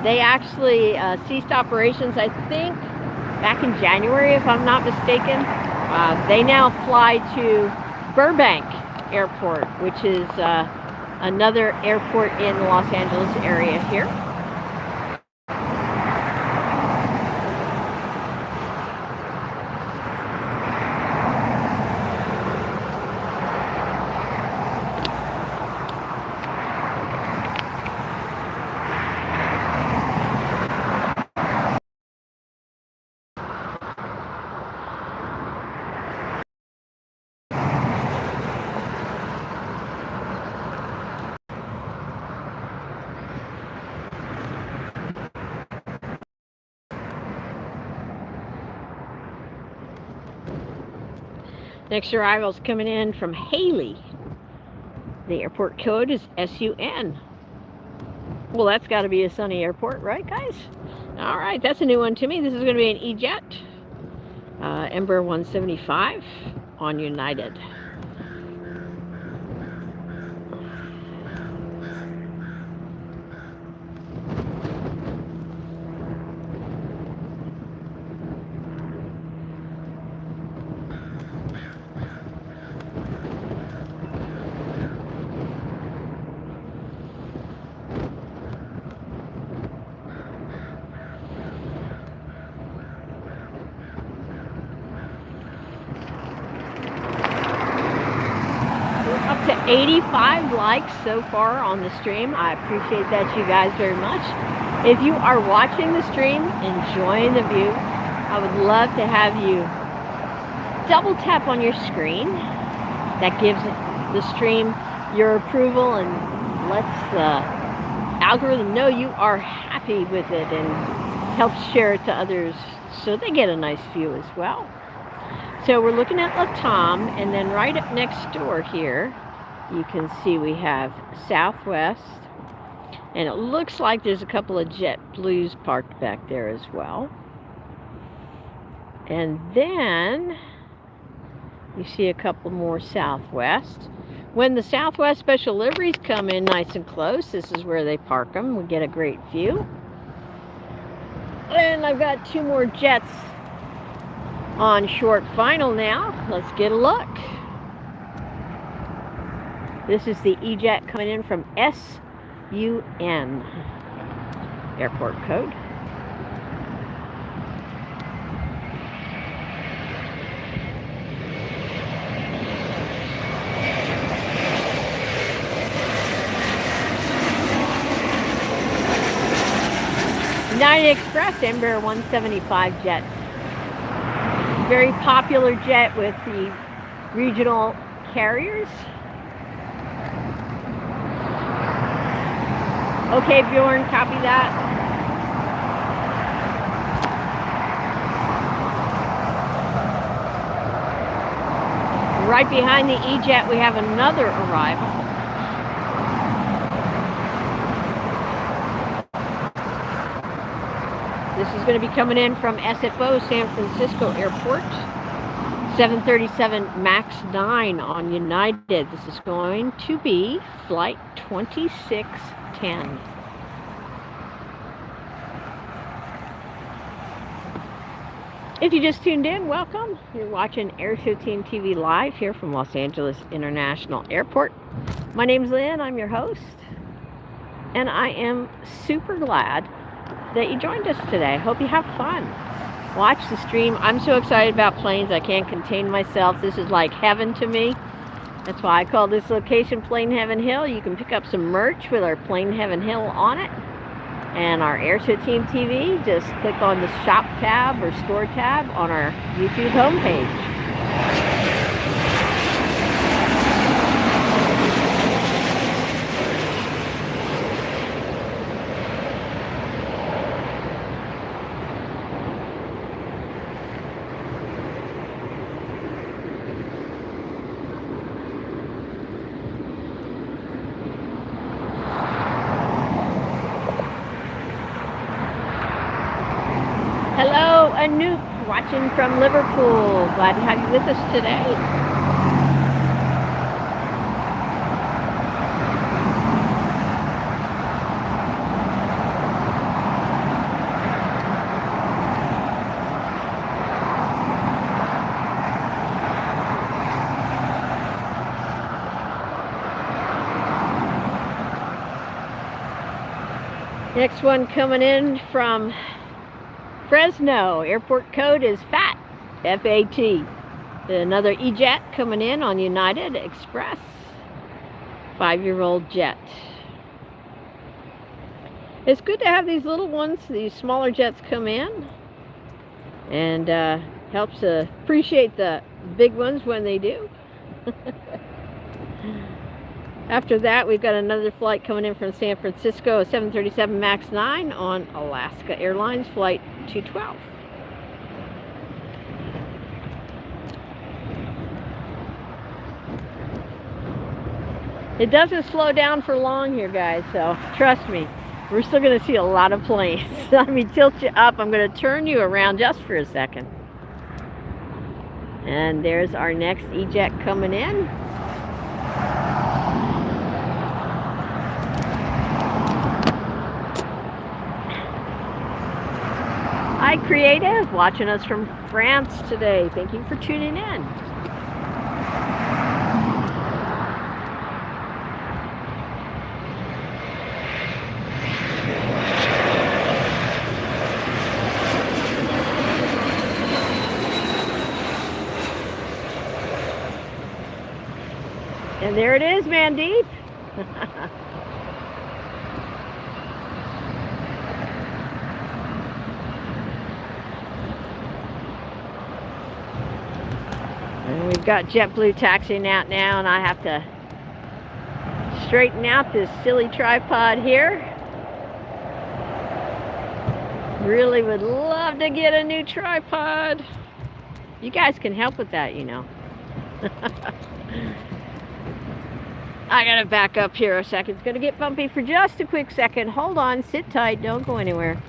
They actually ceased operations, I think, back in January, if I'm not mistaken. They now fly to Burbank Airport, which is another airport in the Los Angeles area here. Next arrival is coming in from Haley. The airport code is SUN. Well, that's got to be a sunny airport, right, guys? All right, that's a new one to me. This is going to be an E-Jet, Embraer 175 on United. Up to 85 likes so far on the stream. I appreciate that, you guys, very much. If you are watching the stream, enjoying the view, I would love to have you double tap on your screen. That gives the stream your approval and lets the algorithm know you are happy with it and helps share it to others so they get a nice view as well. So we're looking at LATAM, and then right up next door here, you can see we have Southwest, and it looks like there's a couple of JetBlues parked back there as well. And then you see a couple more Southwest. When the Southwest special liveries come in nice and close, this is where they park them. We get a great view. And I've got two more Jets on short final now. Let's get a look. This is the E-Jet coming in from SUN airport code. United Express Embraer 175 jet. Very popular jet with the regional carriers. Okay, Bjorn, copy that. Right behind the E-Jet, we have another arrival. This is going to be coming in from SFO, San Francisco Airport. 737 MAX 9 on United. This is going to be flight 2610. If you just tuned in, welcome. You're watching AirshowTeamTV live here from Los Angeles International Airport. My name's Lynn, I'm your host, and I am super glad that you joined us today. Hope you have fun. Watch the stream. I'm so excited about planes, I can't contain myself. This is like heaven to me. That's why I call this location Plane Heaven Hill. You can pick up some merch with our Plane Heaven Hill on it. And our AirshowTeamTV, just click on the shop tab or store tab on our YouTube homepage. Hello, Anoop, watching from Liverpool. Glad to have you with us today. Next one coming in from Fresno. Airport code is FAT, F-A-T. Another E-Jet coming in on United Express. 5-year-old jet. It's good to have these little ones, these smaller jets come in. And helps appreciate the big ones when they do. After that, we've got another flight coming in from San Francisco, a 737 MAX 9 on Alaska Airlines Flight 212. It doesn't slow down for long here, guys, so trust me, we're still going to see a lot of planes. Let me tilt you up. I'm going to turn you around just for a second. And there's our next E-Jet coming in. Hi, Creative, watching us from France today. Thank you for tuning in. And there it is, Mandeep. And we've got JetBlue taxiing out now, and I have to straighten out this silly tripod here. Really would love to get a new tripod. You guys can help with that, you know. I gotta back up here a second. It's gonna get bumpy for just a quick second. Hold on, sit tight, don't go anywhere.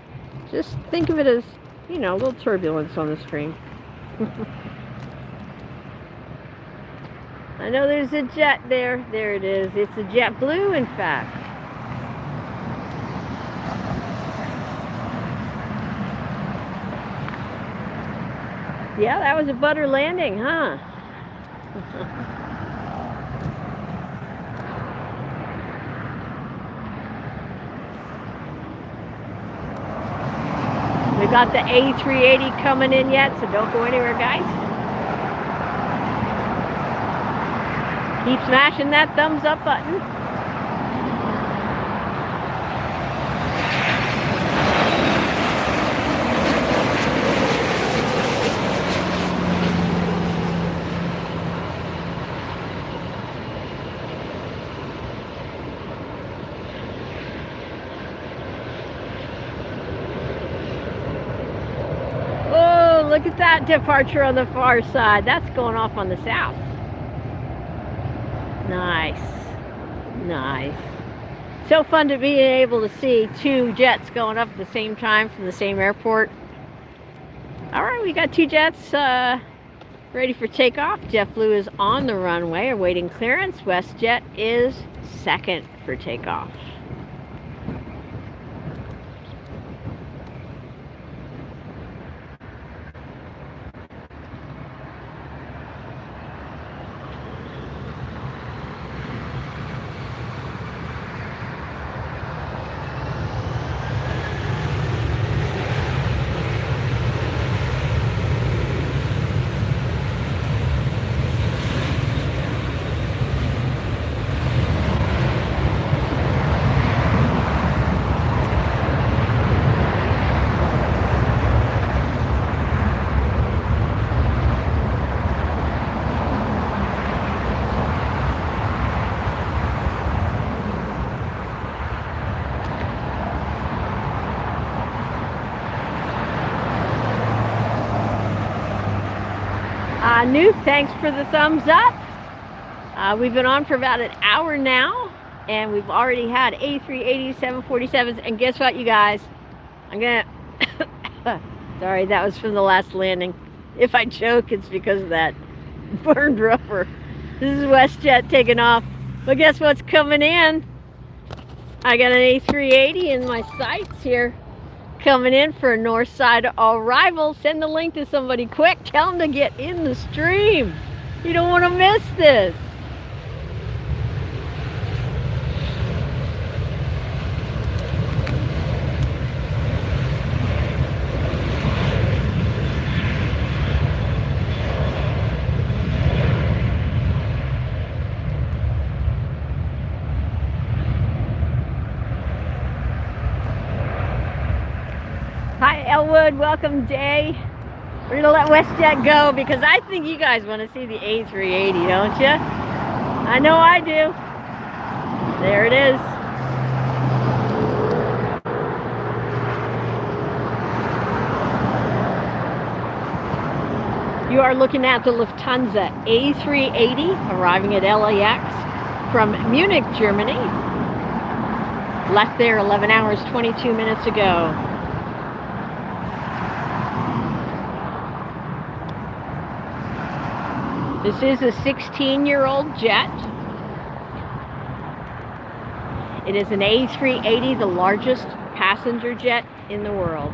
Just think of it as, you know, a little turbulence on the stream. I know there's a jet there. There it is. It's a JetBlue, in fact. Yeah, that was a butter landing, huh? We got the A380 coming in yet, so don't go anywhere, guys. Keep smashing that thumbs up button. Oh, look at that departure on the far side. That's going off on the south. Nice. Nice. So fun to be able to see two jets going up at the same time from the same airport. All right, we got two jets ready for takeoff. JetBlue is on the runway awaiting clearance. WestJet is second for takeoff. Nuke, thanks for the thumbs up. We've been on for about an hour now, and we've already had A380s, 747s, and guess what, you guys? I'm gonna, sorry, that was from the last landing. If I choke, it's because of that burned rubber. This is WestJet taking off, but guess what's coming in? I got an A380 in my sights here. Coming in for a north side arrival. Send the link to somebody quick. Tell them to get in the stream. You don't want to miss this. Hi Elwood, welcome Jay. We're gonna let WestJet go because I think you guys want to see the A380, don't you? I know I do. There it is. You are looking at the Lufthansa A380 arriving at LAX from Munich, Germany. Left there 11 hours, 22 minutes ago. This is a 16-year-old jet. It is an A380, the largest passenger jet in the world.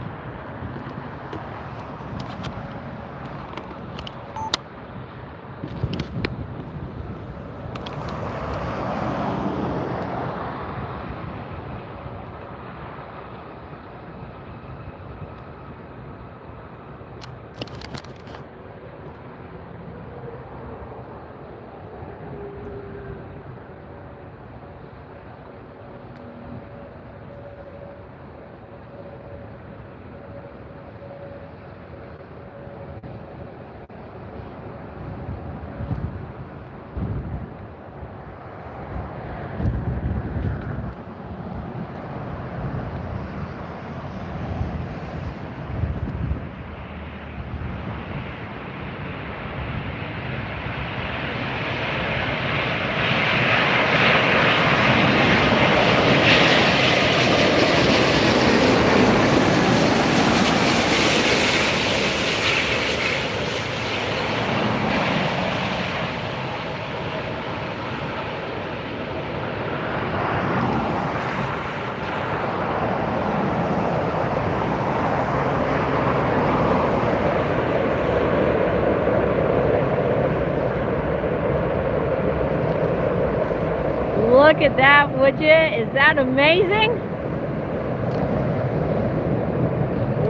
Look at that, would you? Is that amazing?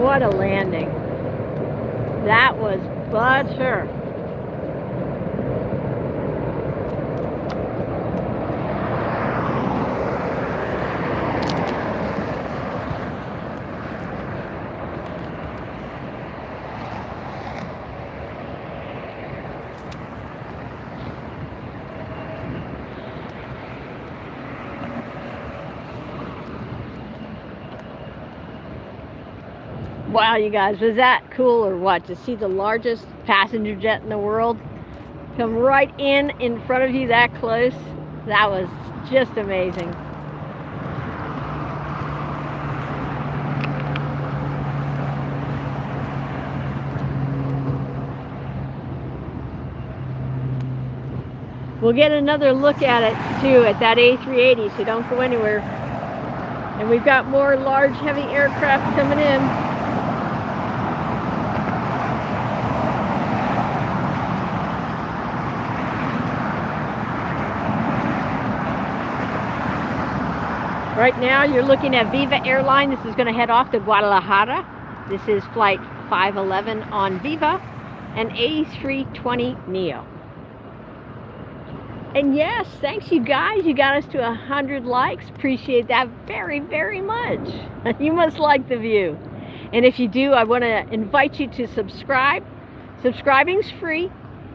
What a landing. That was butter. Wow, you guys, was that cool or what? To see the largest passenger jet in the world come right in front of you that close. That was just amazing. We'll get another look at it too at that A380, so don't go anywhere. And we've got more large heavy aircraft coming in. Right now you're looking at Viva Airline. This is going to head off to Guadalajara. This is flight 511 on Viva, and A320neo. And yes, thanks you guys. You got us to 100 likes. Appreciate that very, very much. You must like the view. And if you do, I want to invite you to subscribe. Subscribing's free.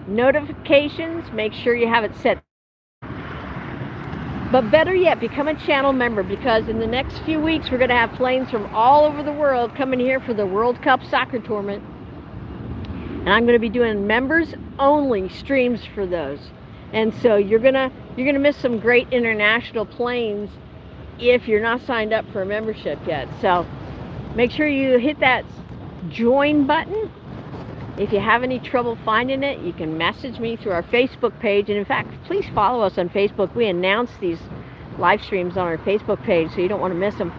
Notifications, make sure you have it set. But better yet, become a channel member, because in the next few weeks we're going to have planes from all over the world coming here for the World Cup soccer tournament. And I'm going to be doing members only streams for those. And so you're gonna miss some great international planes if you're not signed up for a membership yet. So make sure you hit that join button. If you have any trouble finding it, you can message me through our Facebook page. And in fact, please follow us on Facebook. We announce these live streams on our Facebook page, so you don't want to miss them.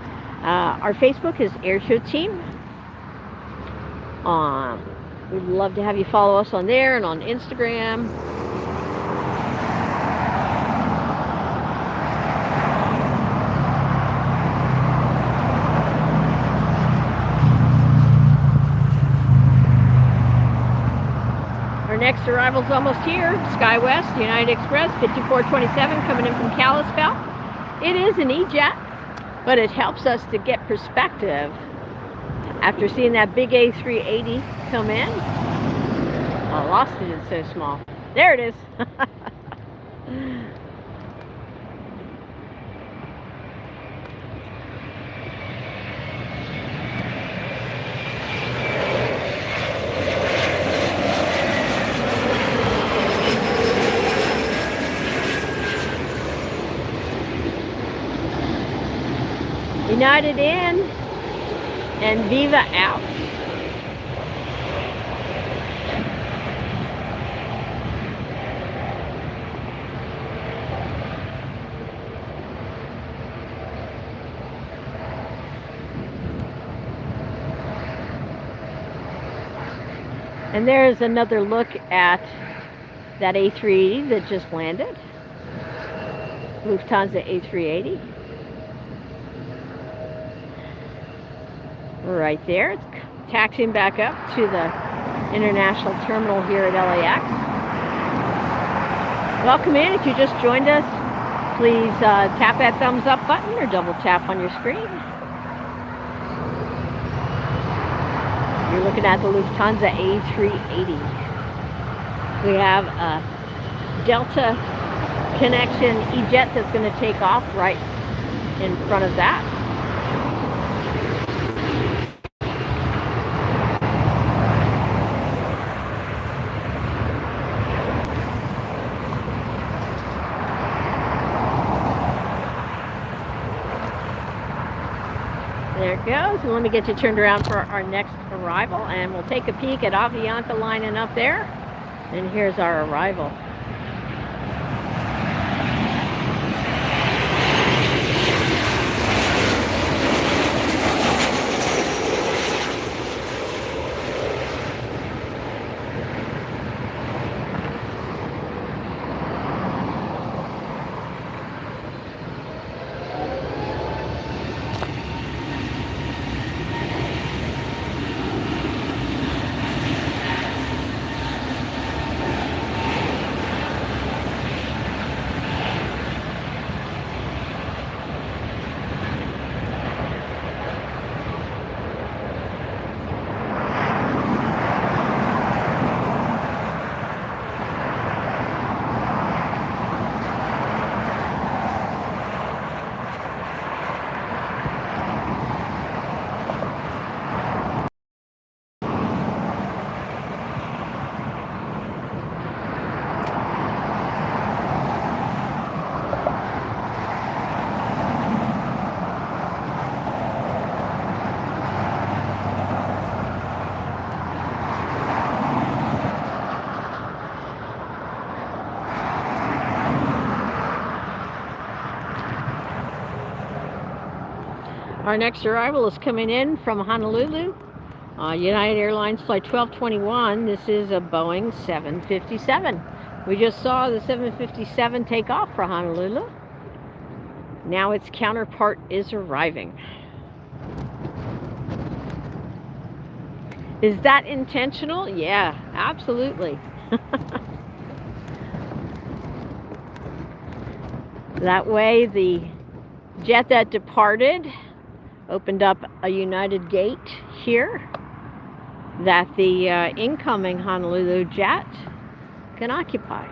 Our Facebook is Airshow Team. We'd love to have you follow us on there and on Instagram. Our next arrival's almost here. SkyWest, United Express, 5427, coming in from Kalispell. It is an E-Jet, but it helps us to get perspective after seeing that big A380 come in. I lost it, it's so small. There it is. United in and Viva out. And there's another look at that A380 that just landed. Lufthansa A380. Right there, it's taxiing back up to the international terminal here at LAX. Welcome in. If you just joined us, please tap that thumbs up button or double tap on your screen. You're looking at the Lufthansa A380. We have a Delta connection E-Jet that's going to take off right in front of that. There it goes. And let me get you turned around for our next arrival, and we'll take a peek at Avianca lining up there. And here's our arrival. Our next arrival is coming in from Honolulu. United Airlines Flight 1221. This is a Boeing 757. We just saw the 757 take off for Honolulu. Now its counterpart is arriving. Is that intentional? Yeah, absolutely. That way the jet that departed opened up a United gate here that the incoming Honolulu jet can occupy.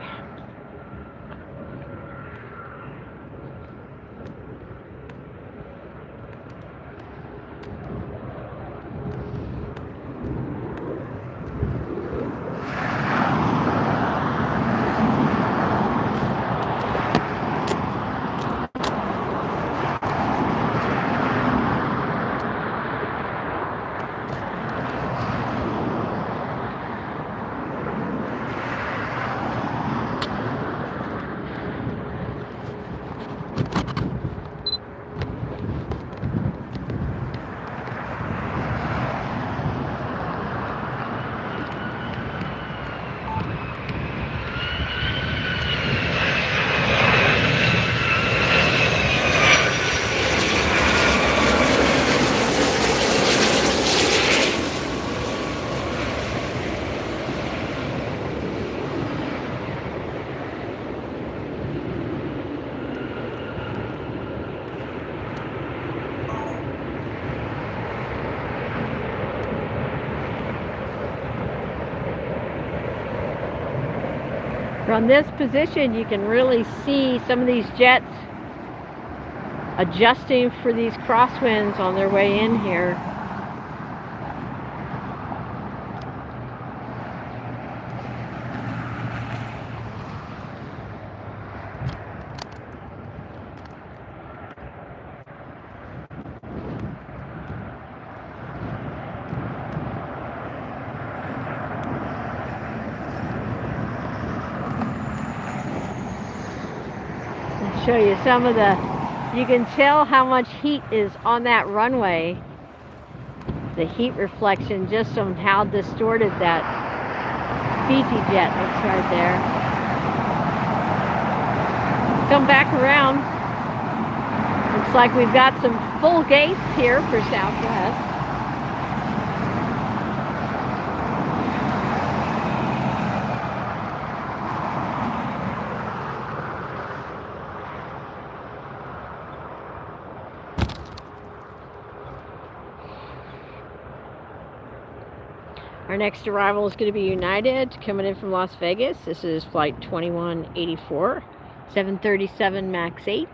From this position, you can really see some of these jets adjusting for these crosswinds on their way in here. Show you some of the, you can tell how much heat is on that runway. The heat reflection just on how distorted that Fiji jet looks right there. Come back around. Looks like we've got some full gates here for Southwest. Our next arrival is going to be United, coming in from Las Vegas. This is Flight 2184, 737 MAX 8.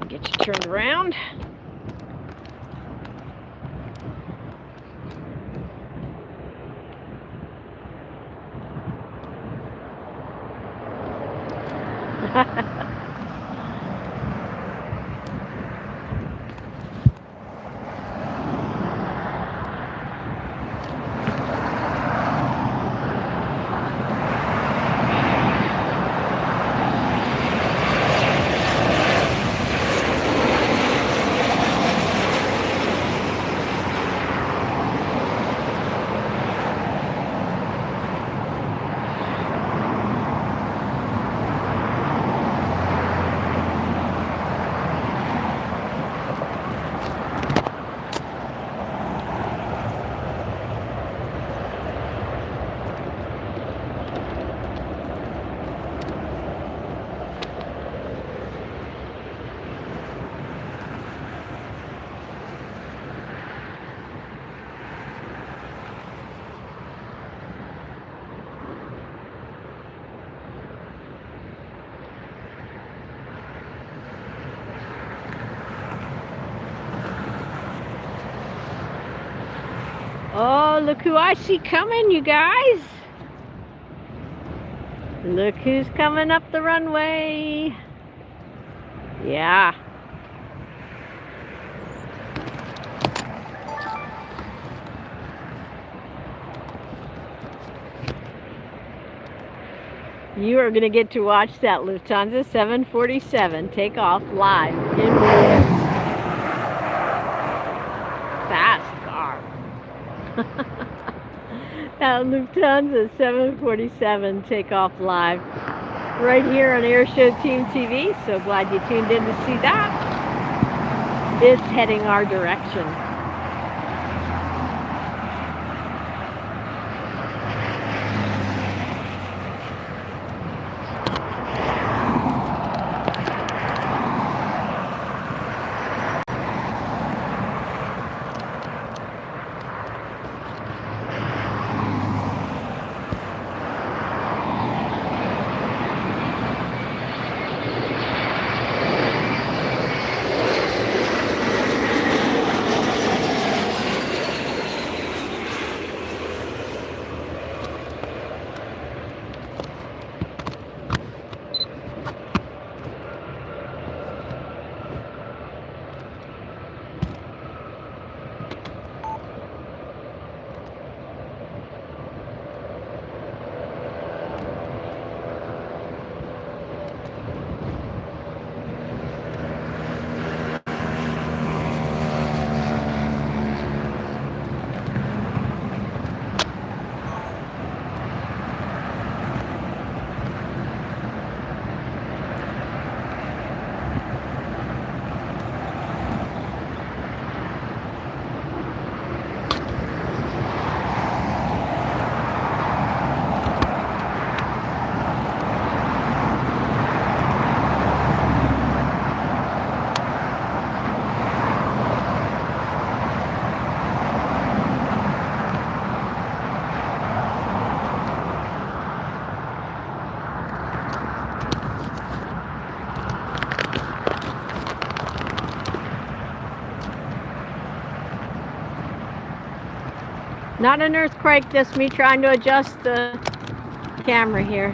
Get you turned around. Oh, look who I see coming, you guys. Look who's coming up the runway. Yeah. You are going to get to watch that Lufthansa 747 take off live in Runways. Fast car. That Lufthansa 747 take off live right here on AirshowTeamTV. So glad you tuned in to see that. It's heading our direction. Not an earthquake, just me trying to adjust the camera here.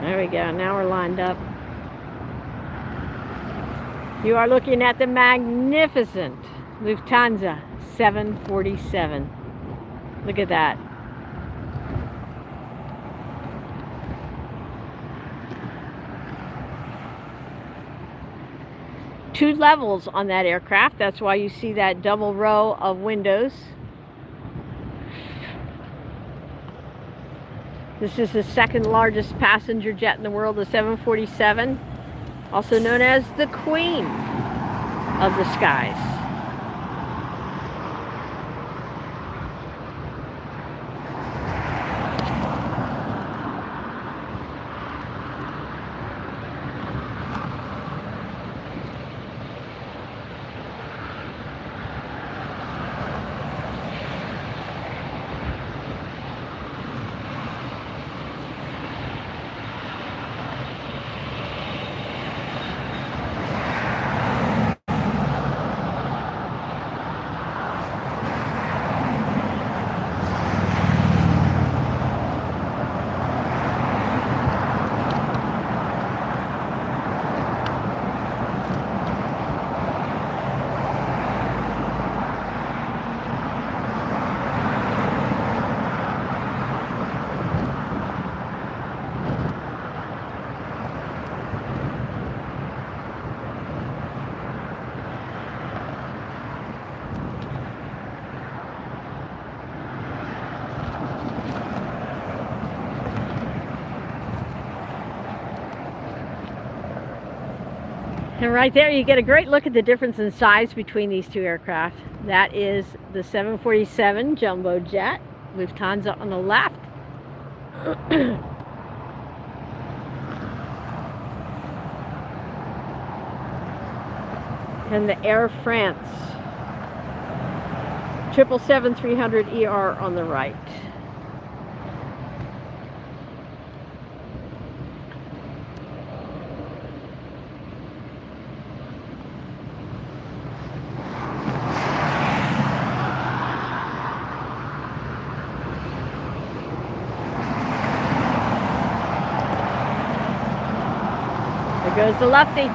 There we go, now we're lined up. You are looking at the magnificent Lufthansa 747. Look at that. Two levels on that aircraft. That's why you see that double row of windows. This is the second largest passenger jet in the world, the 747, also known as the Queen of the Skies. And right there you get a great look at the difference in size between these two aircraft. That is the 747 jumbo jet, Lufthansa on the left. And the Air France 777-300ER on the right. goes the lefty.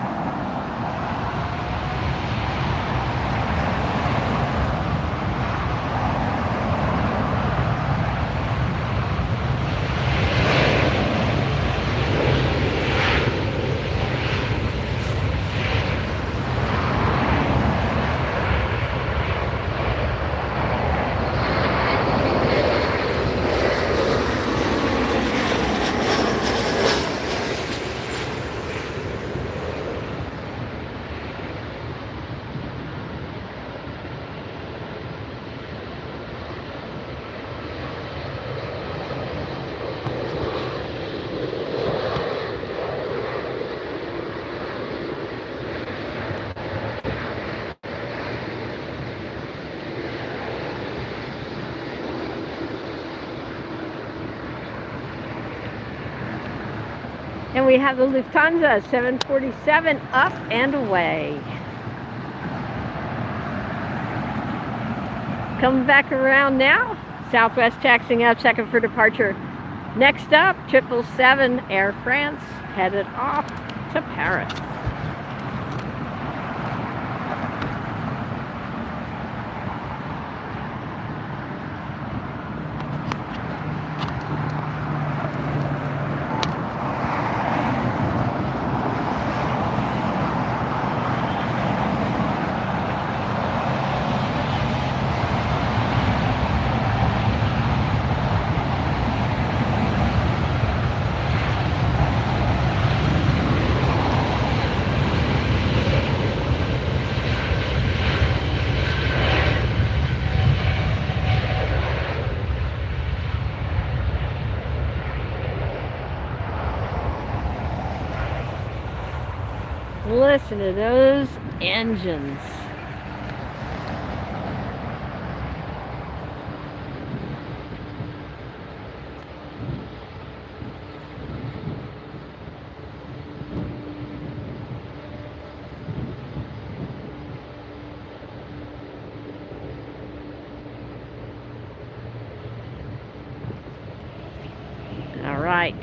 And we have the Lufthansa 747 up and away. Coming back around now, Southwest taxiing up, second for departure. Next up, 777 Air France, headed off to Paris. Listen to those engines. All right,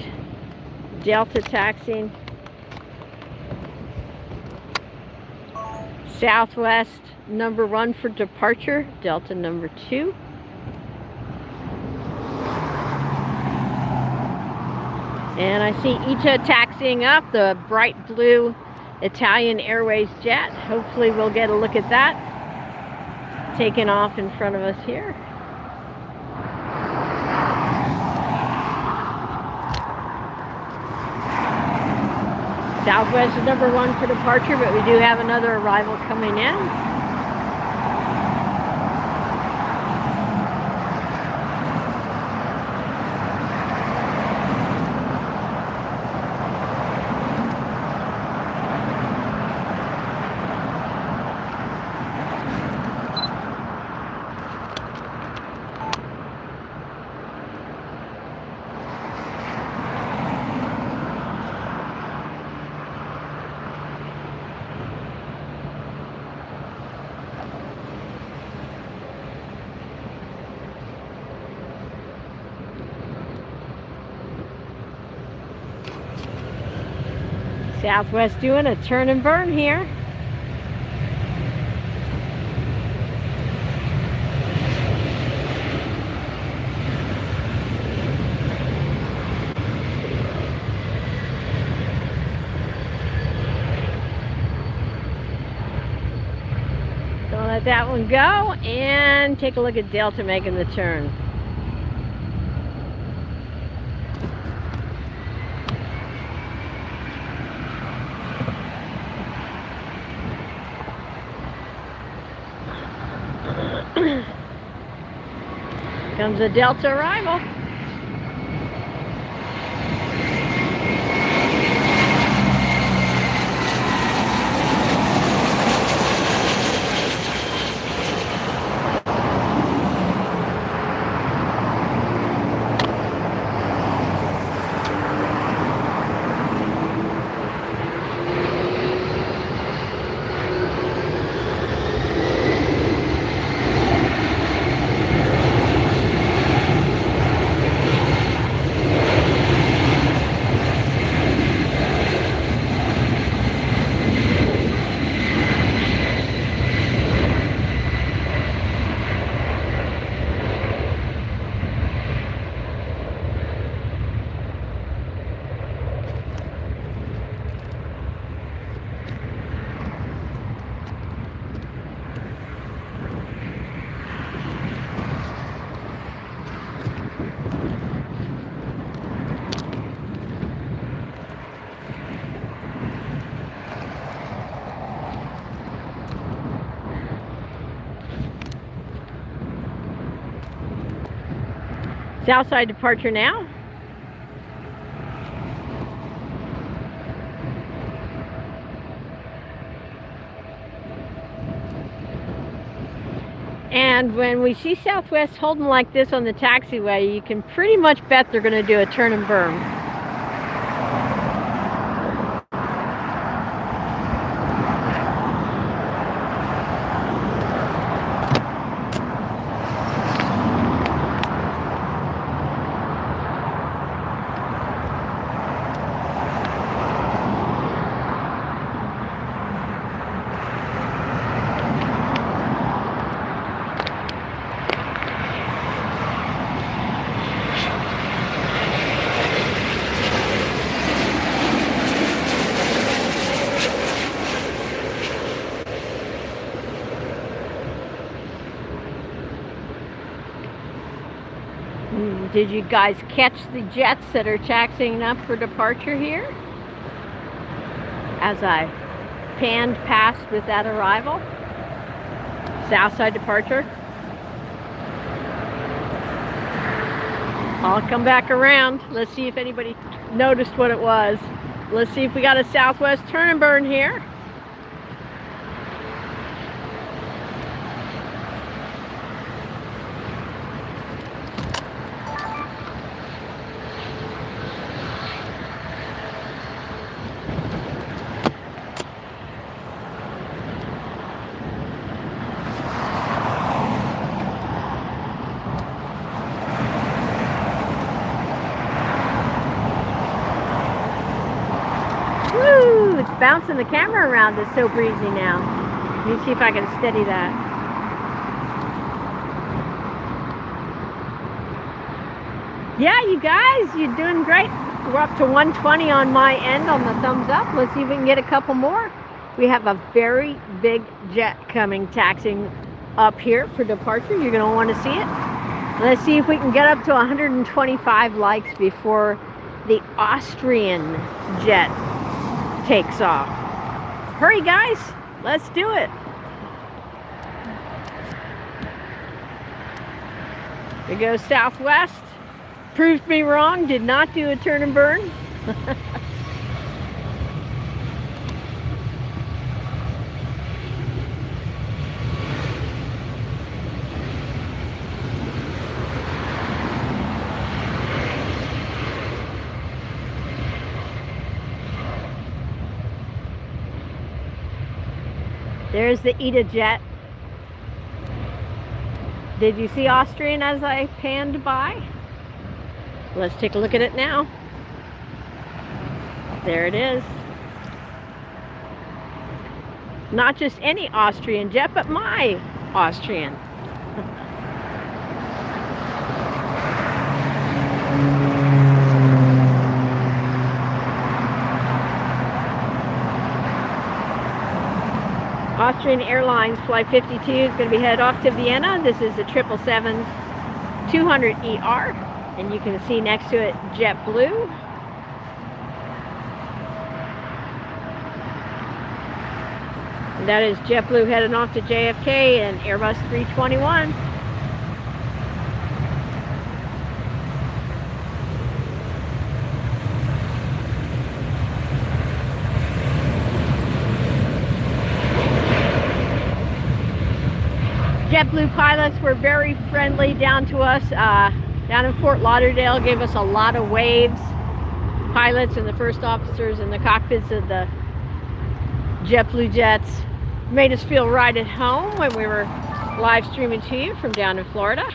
Delta taxiing. Southwest number 1 for departure, Delta number 2. And I see ITA taxiing up, the bright blue Italian Airways jet. Hopefully we'll get a look at that. Taking off in front of us here. Southwest is number 1 for departure, but we do have another arrival coming in. Southwest doing a turn and burn here. Don't let that one go, and take a look at Delta making the turn. Comes a Delta arrival. Southside departure now. And when we see Southwest holding like this on the taxiway, you can pretty much bet they're going to do a turn and burn. Did you guys catch the jets that are taxiing up for departure here? As I panned past with that arrival. Southside departure. I'll come back around. Let's see if anybody noticed what it was. Let's see if we got a Southwest turn and burn here. Woo! It's bouncing the camera around. It's so breezy now. Let me see if I can steady that. Yeah, you guys, you're doing great. We're up to 120 on my end on the thumbs up. Let's see if we can get a couple more. We have a very big jet coming taxiing up here for departure. You're going to want to see it. Let's see if we can get up to 125 likes before the Austrian jet takes off. Hurry, guys. Let's do it. Here goes Southwest. Proved me wrong. Did not do a turn and burn. There's the ETA jet. Did you see Austrian as I panned by? Let's take a look at it now. There it is. Not just any Austrian jet, but my Austrian. Austrian Airlines Flight 52 is going to be headed off to Vienna. This is the 777-200ER, and you can see next to it JetBlue. And that is JetBlue heading off to JFK and Airbus 321. JetBlue pilots were very friendly down to us down in Fort Lauderdale, gave us a lot of waves. Pilots and the first officers in the cockpits of the JetBlue jets made us feel right at home when we were live streaming to you from down in Florida.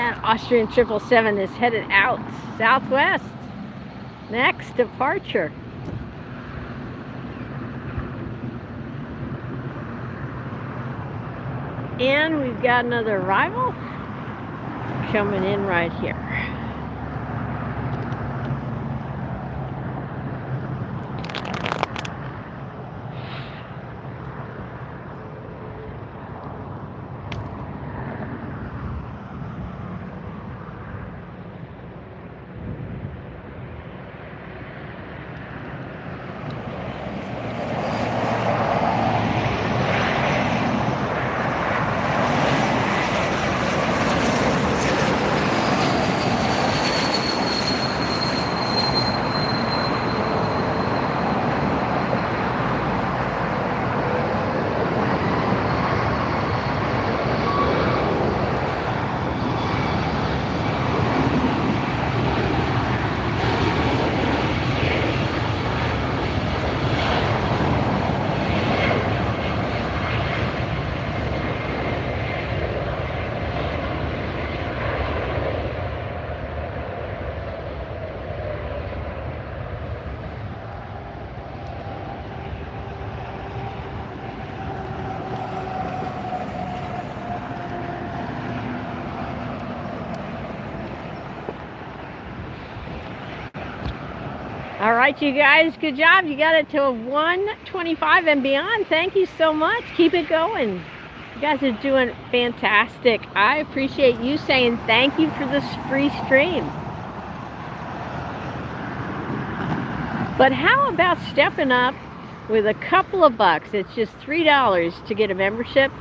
And Austrian 777 is headed out southwest. Next departure. And we've got another arrival coming in right here. All right, you guys, good job. You got it to 125 and beyond. Thank you so much. Keep it going. You guys are doing fantastic. I appreciate you saying thank you for this free stream. But how about stepping up with a couple of bucks? It's just $3 to get a membership.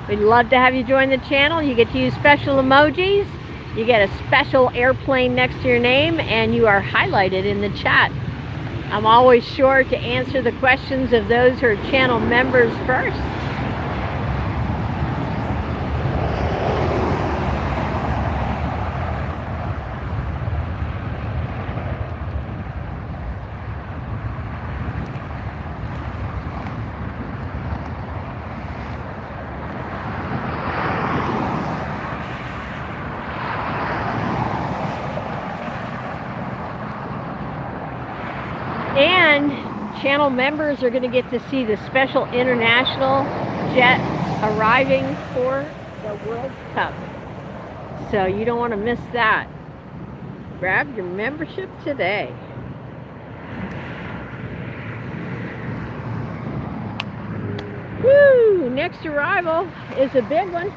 We'd love to have you join the channel. You get to use special emojis. You get a special airplane next to your name, and you are highlighted in the chat. I'm always sure to answer the questions of those who are channel members first. And channel members are going to get to see the special international jets arriving for the World Cup. So you don't want to miss that. Grab your membership today. Woo! Next arrival is a big one.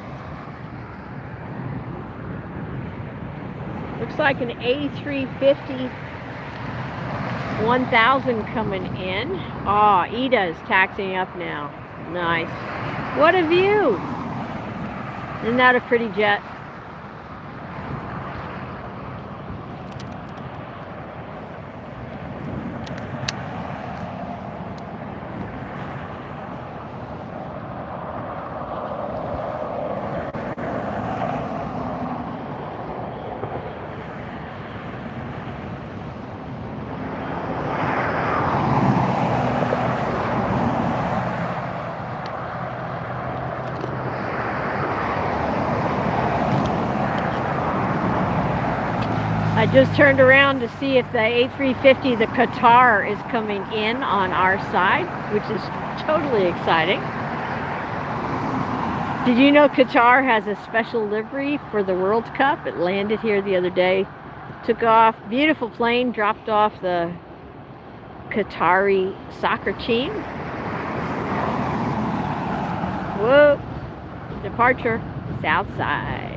Looks like an A350 1000 coming in. Oh, Ida is taxiing up now. Nice. What a view. Isn't that a pretty jet? I just turned around to see if the A350, the Qatar, is coming in on our side, which is totally exciting. Did you know Qatar has a special livery for the World Cup? It landed here the other day, took off, beautiful plane, dropped off the Qatari soccer team. Whoa, departure, south side.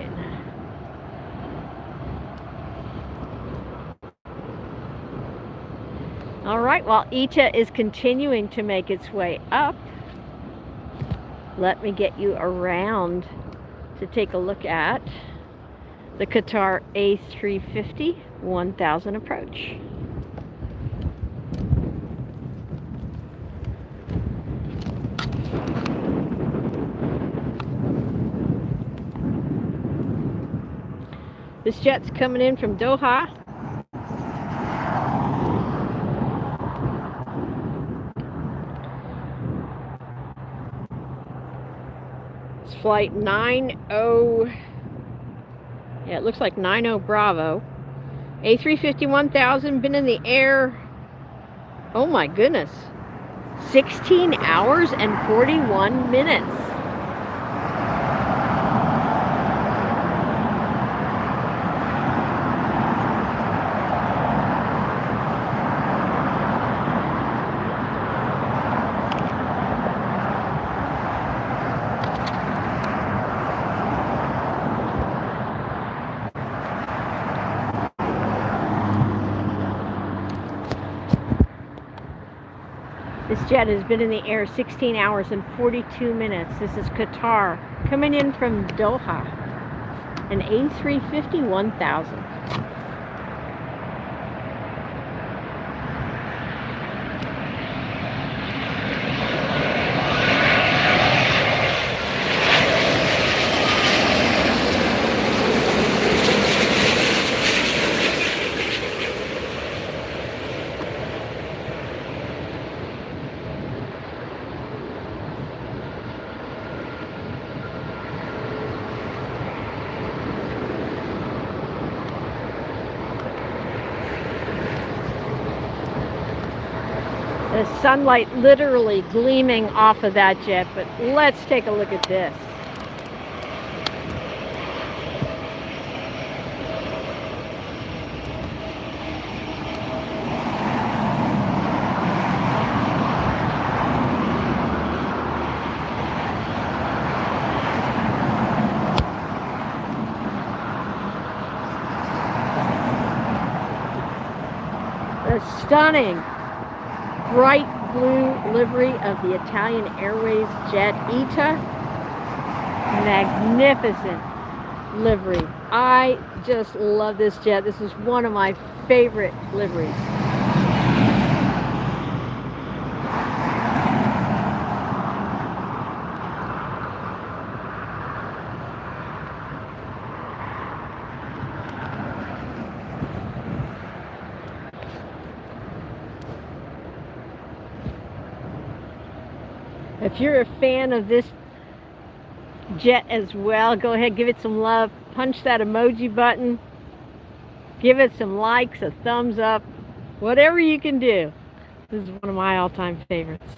All right, while ITA is continuing to make its way up, let me get you around to take a look at the Qatar A350 1000 approach. This jet's coming in from Doha. It's flight 90, Yeah, it looks like 90 Bravo. A350 1000, been in the air, oh my goodness, 16 hours and 41 minutes. This jet has been in the air 16 hours and 42 minutes. This is Qatar, coming in from Doha, an A350 1000. The sunlight literally gleaming off of that jet, but let's take a look at this. The stunning bright blue livery of the Italian Airways jet ITA. Magnificent livery. I just love this jet. This is one of my favorite liveries. If you're a fan of this jet as well, go ahead, give it some love. Punch that emoji button. Give it some likes, a thumbs up, whatever you can do. This is one of my all-time favorites.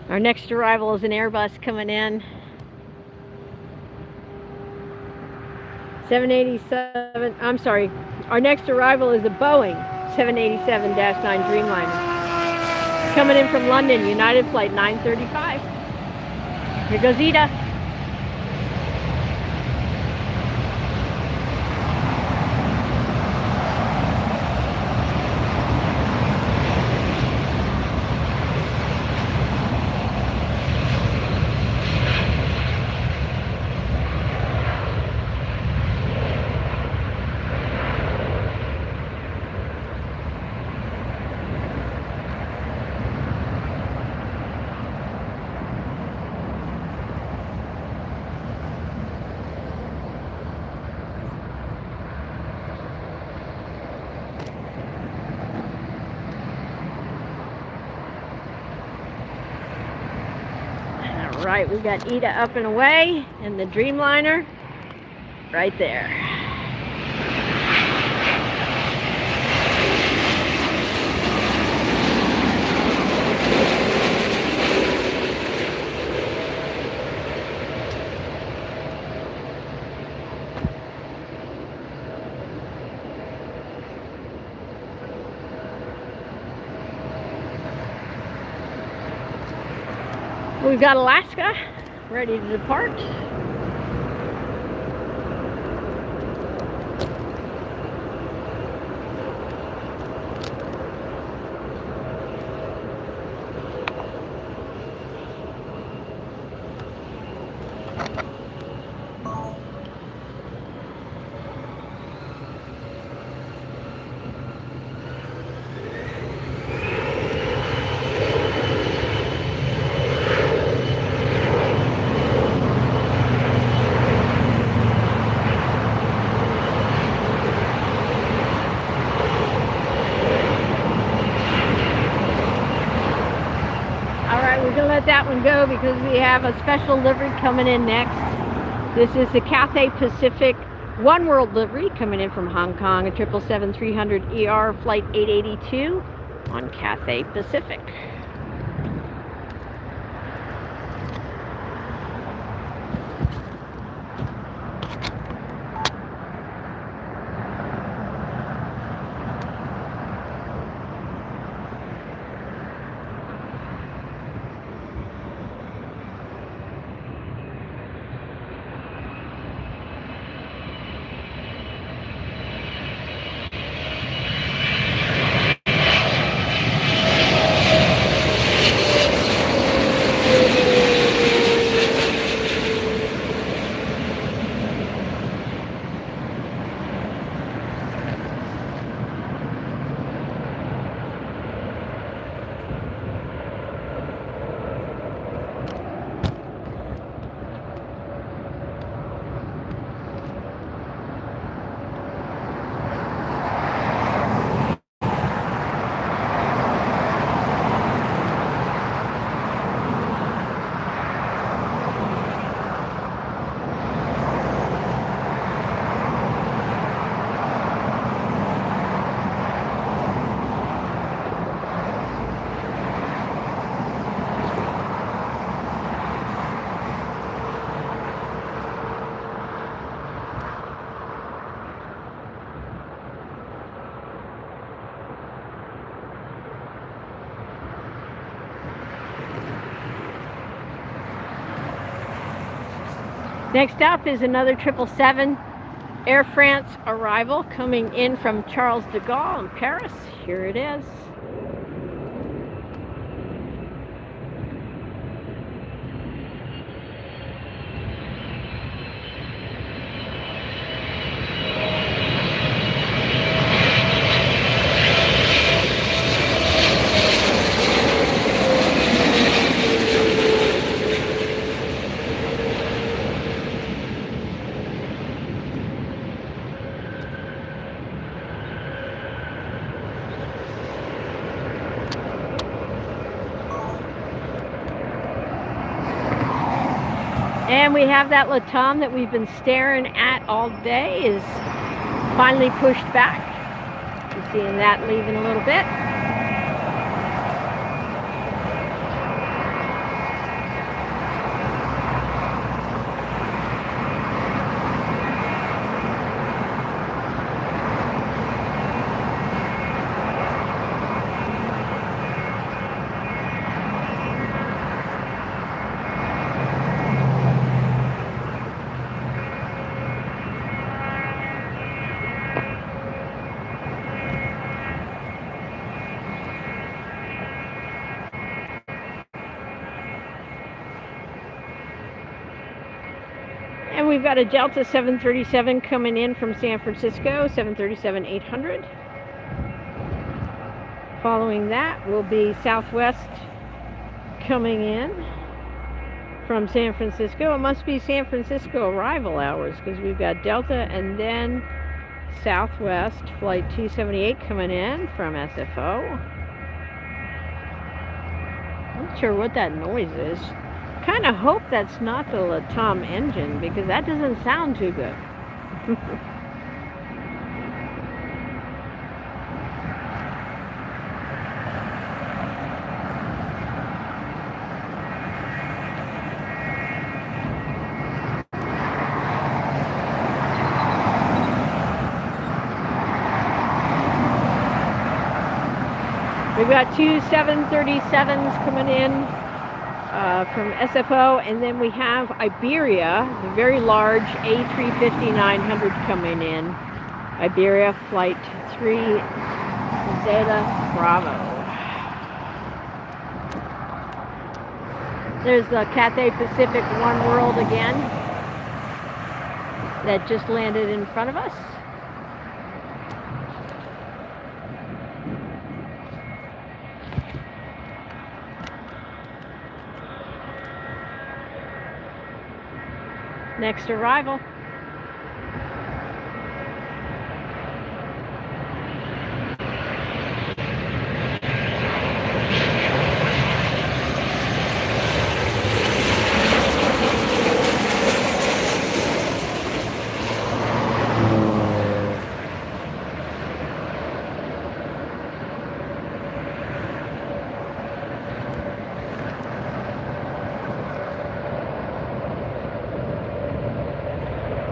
Our next arrival is an Airbus coming in. 787, I'm sorry, our next arrival is a Boeing 787-9 Dreamliner. Coming in from London, United Flight 935. Here goes Ida. All right, we got Ida up and away, and the Dreamliner right there. We've got Alaska ready to depart. to go because we have a special livery coming in next. This is the Cathay Pacific One World livery coming in from Hong Kong, a 777-300ER Flight 882 on Cathay Pacific. Next up is another 777 Air France arrival coming in from Charles de Gaulle in Paris. Here it is. And we have that LATAM that we've been staring at all day is finally pushed back. You're seeing that leaving a little bit. And we've got a Delta 737 coming in from San Francisco, 737-800. Following that will be Southwest coming in from San Francisco. It must be San Francisco arrival hours because we've got Delta and then Southwest Flight 278 coming in from SFO. I'm not sure what that noise is. Kind of hope that's not the LATAM engine because that doesn't sound too good. We've got two 737s coming in from SFO, and then we have Iberia, the very large A350-900 coming in. Iberia Flight 3 Zeta Bravo. There's the Cathay Pacific One World again that just landed in front of us. Next arrival.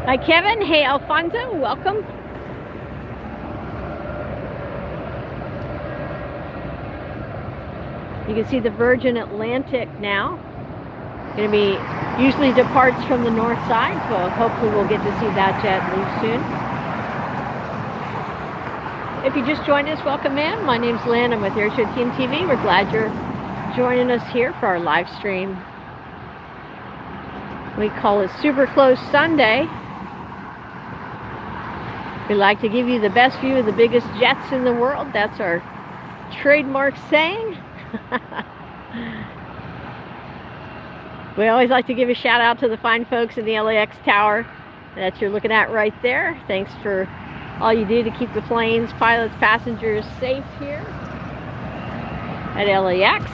Hi, Kevin. Hey, Alfonso. Welcome. You can see the Virgin Atlantic now. Going to be usually departs from the north side, so hopefully we'll get to see that jet leave soon. If you just joined us, welcome in. My name's Lynn. I'm with AirshowTeamTV. We're glad you're joining us here for our live stream. We call it Super Close Sunday. We like to give you the best view of the biggest jets in the world. That's our trademark saying. We always like to give a shout out to the fine folks in the LAX tower that you're looking at right there. Thanks for all you do to keep the planes, pilots, passengers safe here at LAX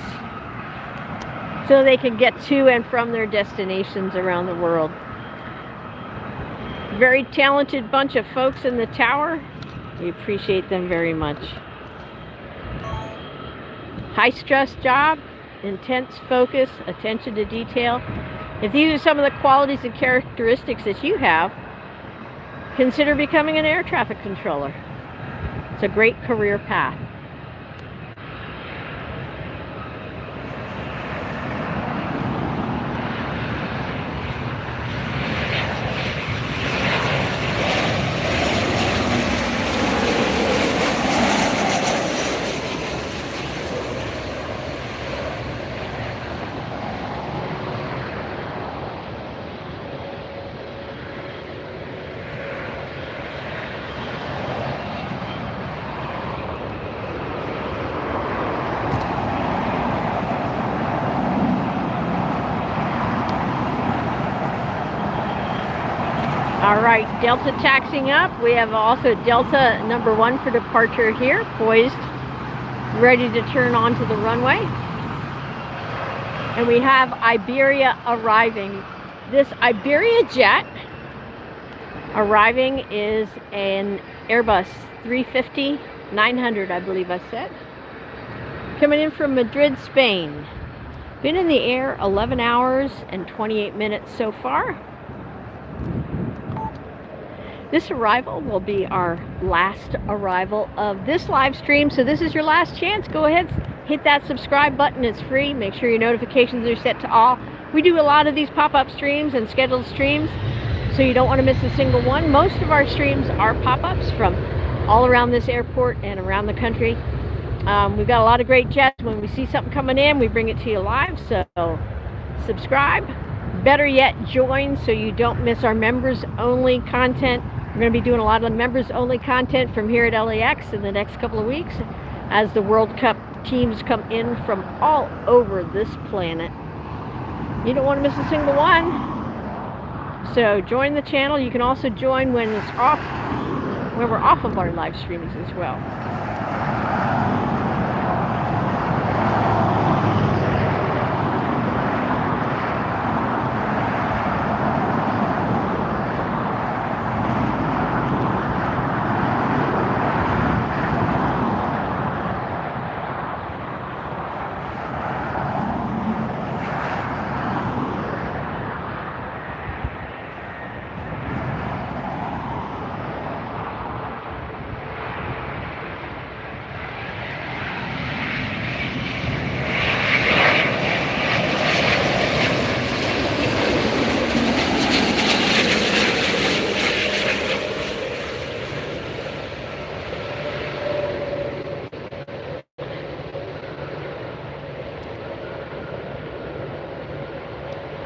so they can get to and from their destinations around the world. Very talented bunch of folks in the tower. We appreciate them very much. High stress job, intense focus, attention to detail. If these are some of the qualities and characteristics that you have, consider becoming an air traffic controller. It's a great career path. All right, Delta taxiing up. We have also Delta #1 for departure here, poised, ready to turn onto the runway. And we have Iberia arriving. This Iberia jet arriving is an Airbus 350-900, I believe I said. Coming in from Madrid, Spain. Been in the air 11 hours and 28 minutes so far. This arrival will be our last arrival of this live stream, so this is your last chance. Go ahead, hit that subscribe button. It's free. Make sure your notifications are set to all. We do a lot of these pop-up streams and scheduled streams, so you don't want to miss a single one. Most of our streams are pop-ups from all around this airport and around the country. We've got a lot of great jets. When we see something coming in, we bring it to you live, so subscribe. Better yet, join so you don't miss our members-only content. We're going to be doing a lot of members-only content from here at LAX in the next couple of weeks as the World Cup teams come in from all over this planet. You don't want to miss a single one. So join the channel. You can also join when it's off, when we're off of our live streamings as well.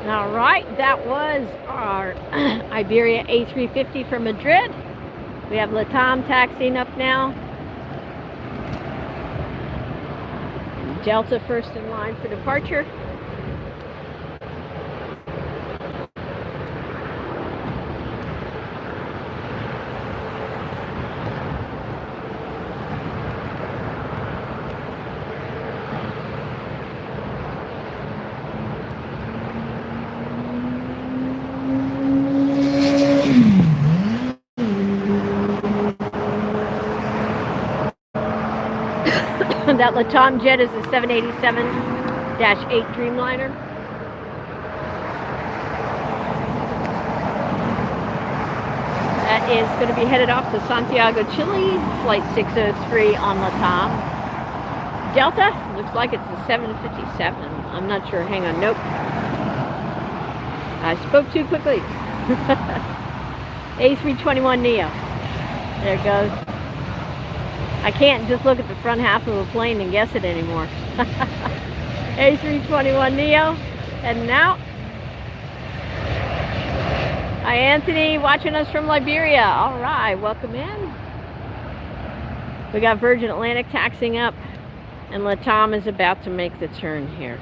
All right, that was our Iberia A350 from Madrid. We have LATAM taxiing up now. Delta first in line for departure. That LATAM jet is the 787-8 Dreamliner. is going to be headed off to Santiago, Chile, flight 603 on LATAM. Delta, looks like it's a 757. I'm not sure. Hang on. Nope. I spoke too quickly. A321neo. There it goes. I can't just look at the front half of a plane and guess it anymore. A321neo. Heading out. Hi, Anthony, watching us from Liberia. All right, welcome in. We got Virgin Atlantic taxiing up, and LATAM is about to make the turn here.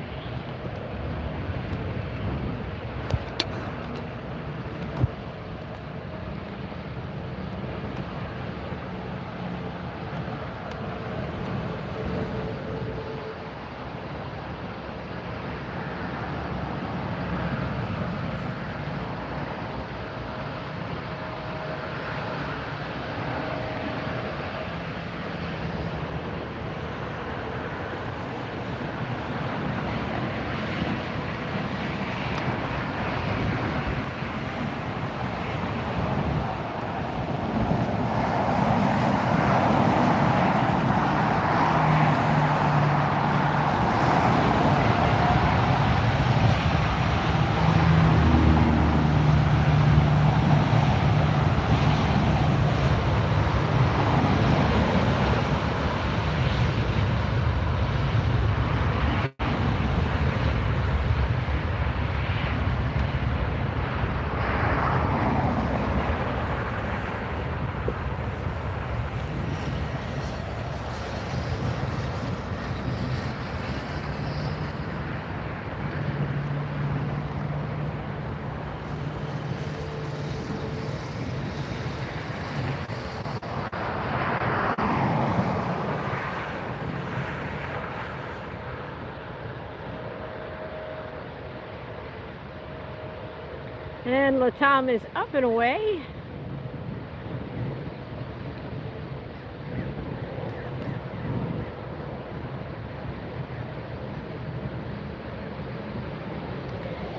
And LATAM is up and away.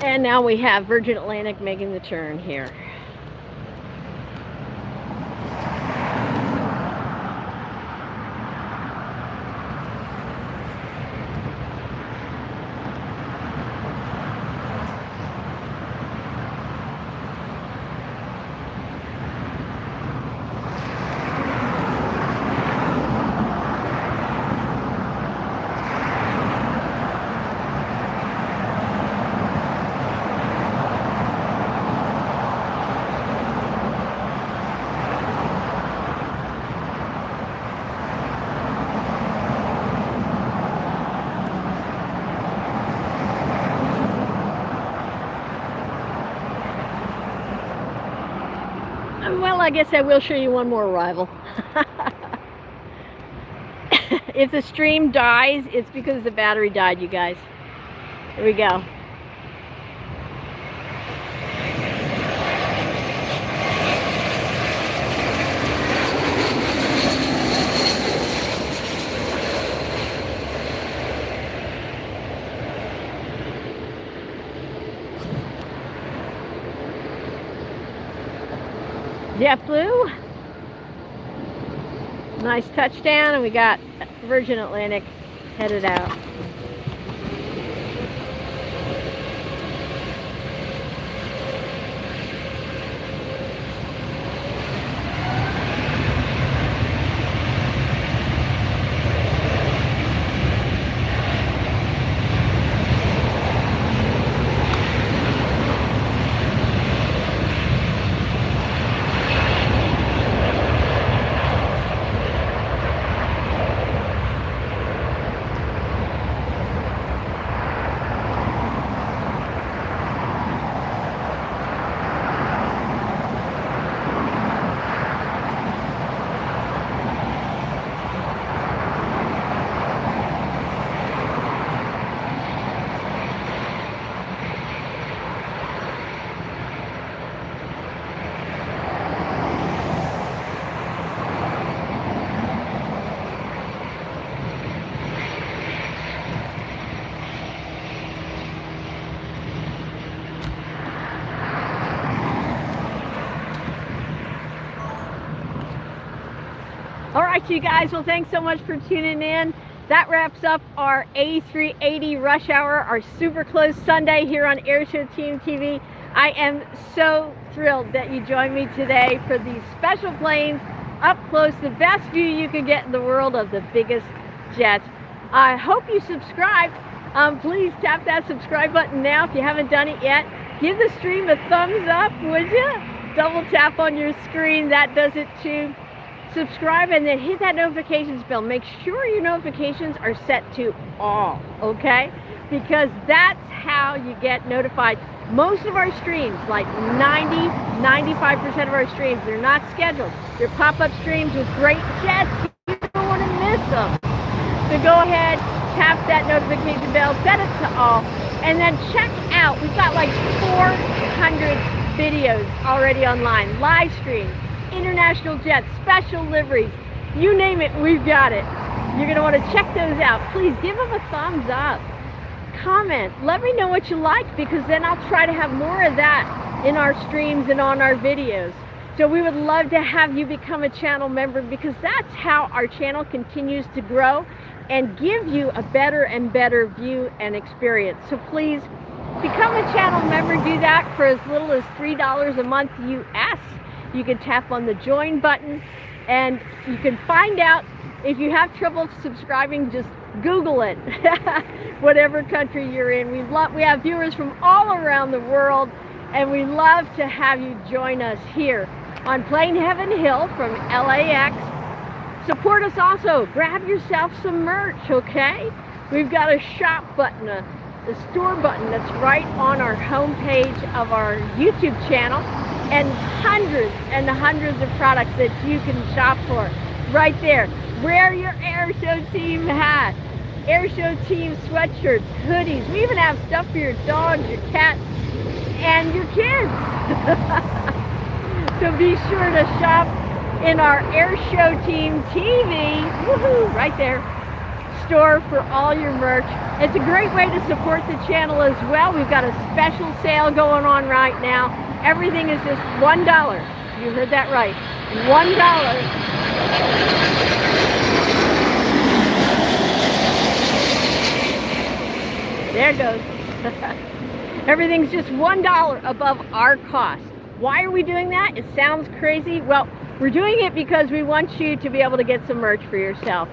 And now we have Virgin Atlantic making the turn here. Well, I guess I will show you one more arrival. If the stream dies, it's because the battery died, you guys. Here we go. JetBlue, nice touchdown, and we got Virgin Atlantic headed out. All right, you guys, well, thanks so much for tuning in. That wraps up our A380 rush hour, our super close Sunday here on AirshowTeamTV. I am so thrilled that you joined me today for these special planes up close, the best view you can get in the world of the biggest jets. I hope you subscribed. Please tap that subscribe button now if you haven't done it yet. Give the stream a thumbs up, would you? Double tap on your screen, that does it too. Subscribe and then hit that notifications bell. Make sure your notifications are set to all, okay? Because that's how you get notified. Most of our streams, like 95% of our streams, they're not scheduled. They're pop-up streams with great jets. You don't want to miss them. So go ahead, tap that notification bell, set it to all, and then check out, we've got like 400 videos already online, live streams, international jets, special liveries, you name it, we've got it. You're going to want to check those out. Please give them a thumbs up. Comment. Let me know what you like, because then I'll try to have more of that in our streams and on our videos. So we would love to have you become a channel member, because that's how our channel continues to grow and give you a better and better view and experience. So please become a channel member. Do that for as little as $3 a month US. You can tap on the join button and you can find out if you have trouble subscribing. Just Google it. Whatever country you're in, we have viewers from all around the world, and we love to have you join us here on Plane Heaven Hill from LAX. Support us also. Grab yourself some merch, okay? We've got a shop button, a store button that's right on our homepage of our YouTube channel, and hundreds of products that you can shop for right there. Wear your Airshow Team hat, Airshow Team sweatshirts, hoodies. We even have stuff for your dogs, your cats, and your kids. So be sure to shop in our AirshowTeamTV, woohoo, right there, store for all your merch. It's a great way to support the channel as well. We've got a special sale going on right now. Everything is just $1. You heard that right, $1. There it goes. Everything's just $1 above our cost. Why are we doing that? It sounds crazy. Well, we're doing it because we want you to be able to get some merch for yourself.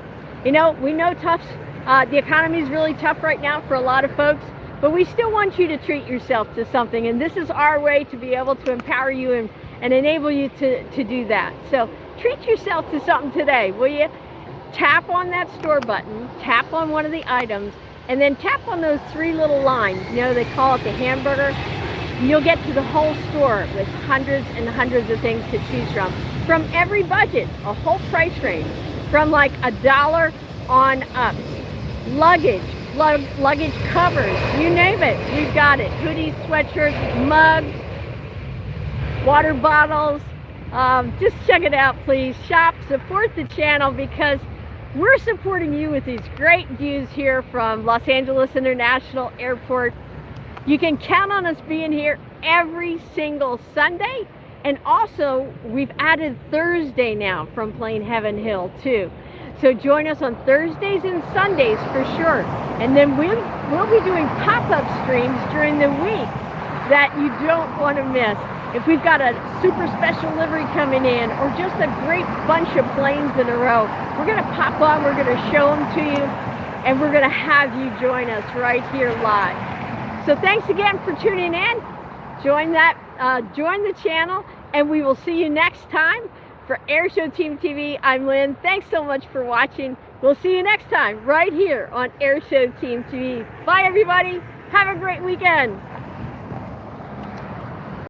You know, we know the economy is really tough right now for a lot of folks, but we still want you to treat yourself to something, and this is our way to be able to empower you and enable you to do that. So treat yourself to something today, will you? Tap on that store button, tap on one of the items, and then tap on those 3 little lines. You know, they call it the hamburger. You'll get to the whole store with hundreds and hundreds of things to choose from every budget, a whole price range, from like $1 on up. Luggage covers, you name it, we've got it. Hoodies, sweatshirts, mugs, water bottles. Just check it out, please. Shop, support the channel, because we're supporting you with these great views here from Los Angeles International Airport. You can count on us being here every single Sunday, and also we've added Thursday now from Plane Heaven Hill too. So join us on Thursdays and Sundays for sure. And then we'll be doing pop-up streams during the week that you don't want to miss. If we've got a super special livery coming in, or just a great bunch of planes in a row, we're going to pop on, we're going to show them to you, and we're going to have you join us right here live. So thanks again for tuning in. Join the channel, and we will see you next time. For AirshowTeamTV, I'm Lynn. Thanks so much for watching. We'll see you next time right here on AirshowTeamTV. Bye, everybody. Have a great weekend.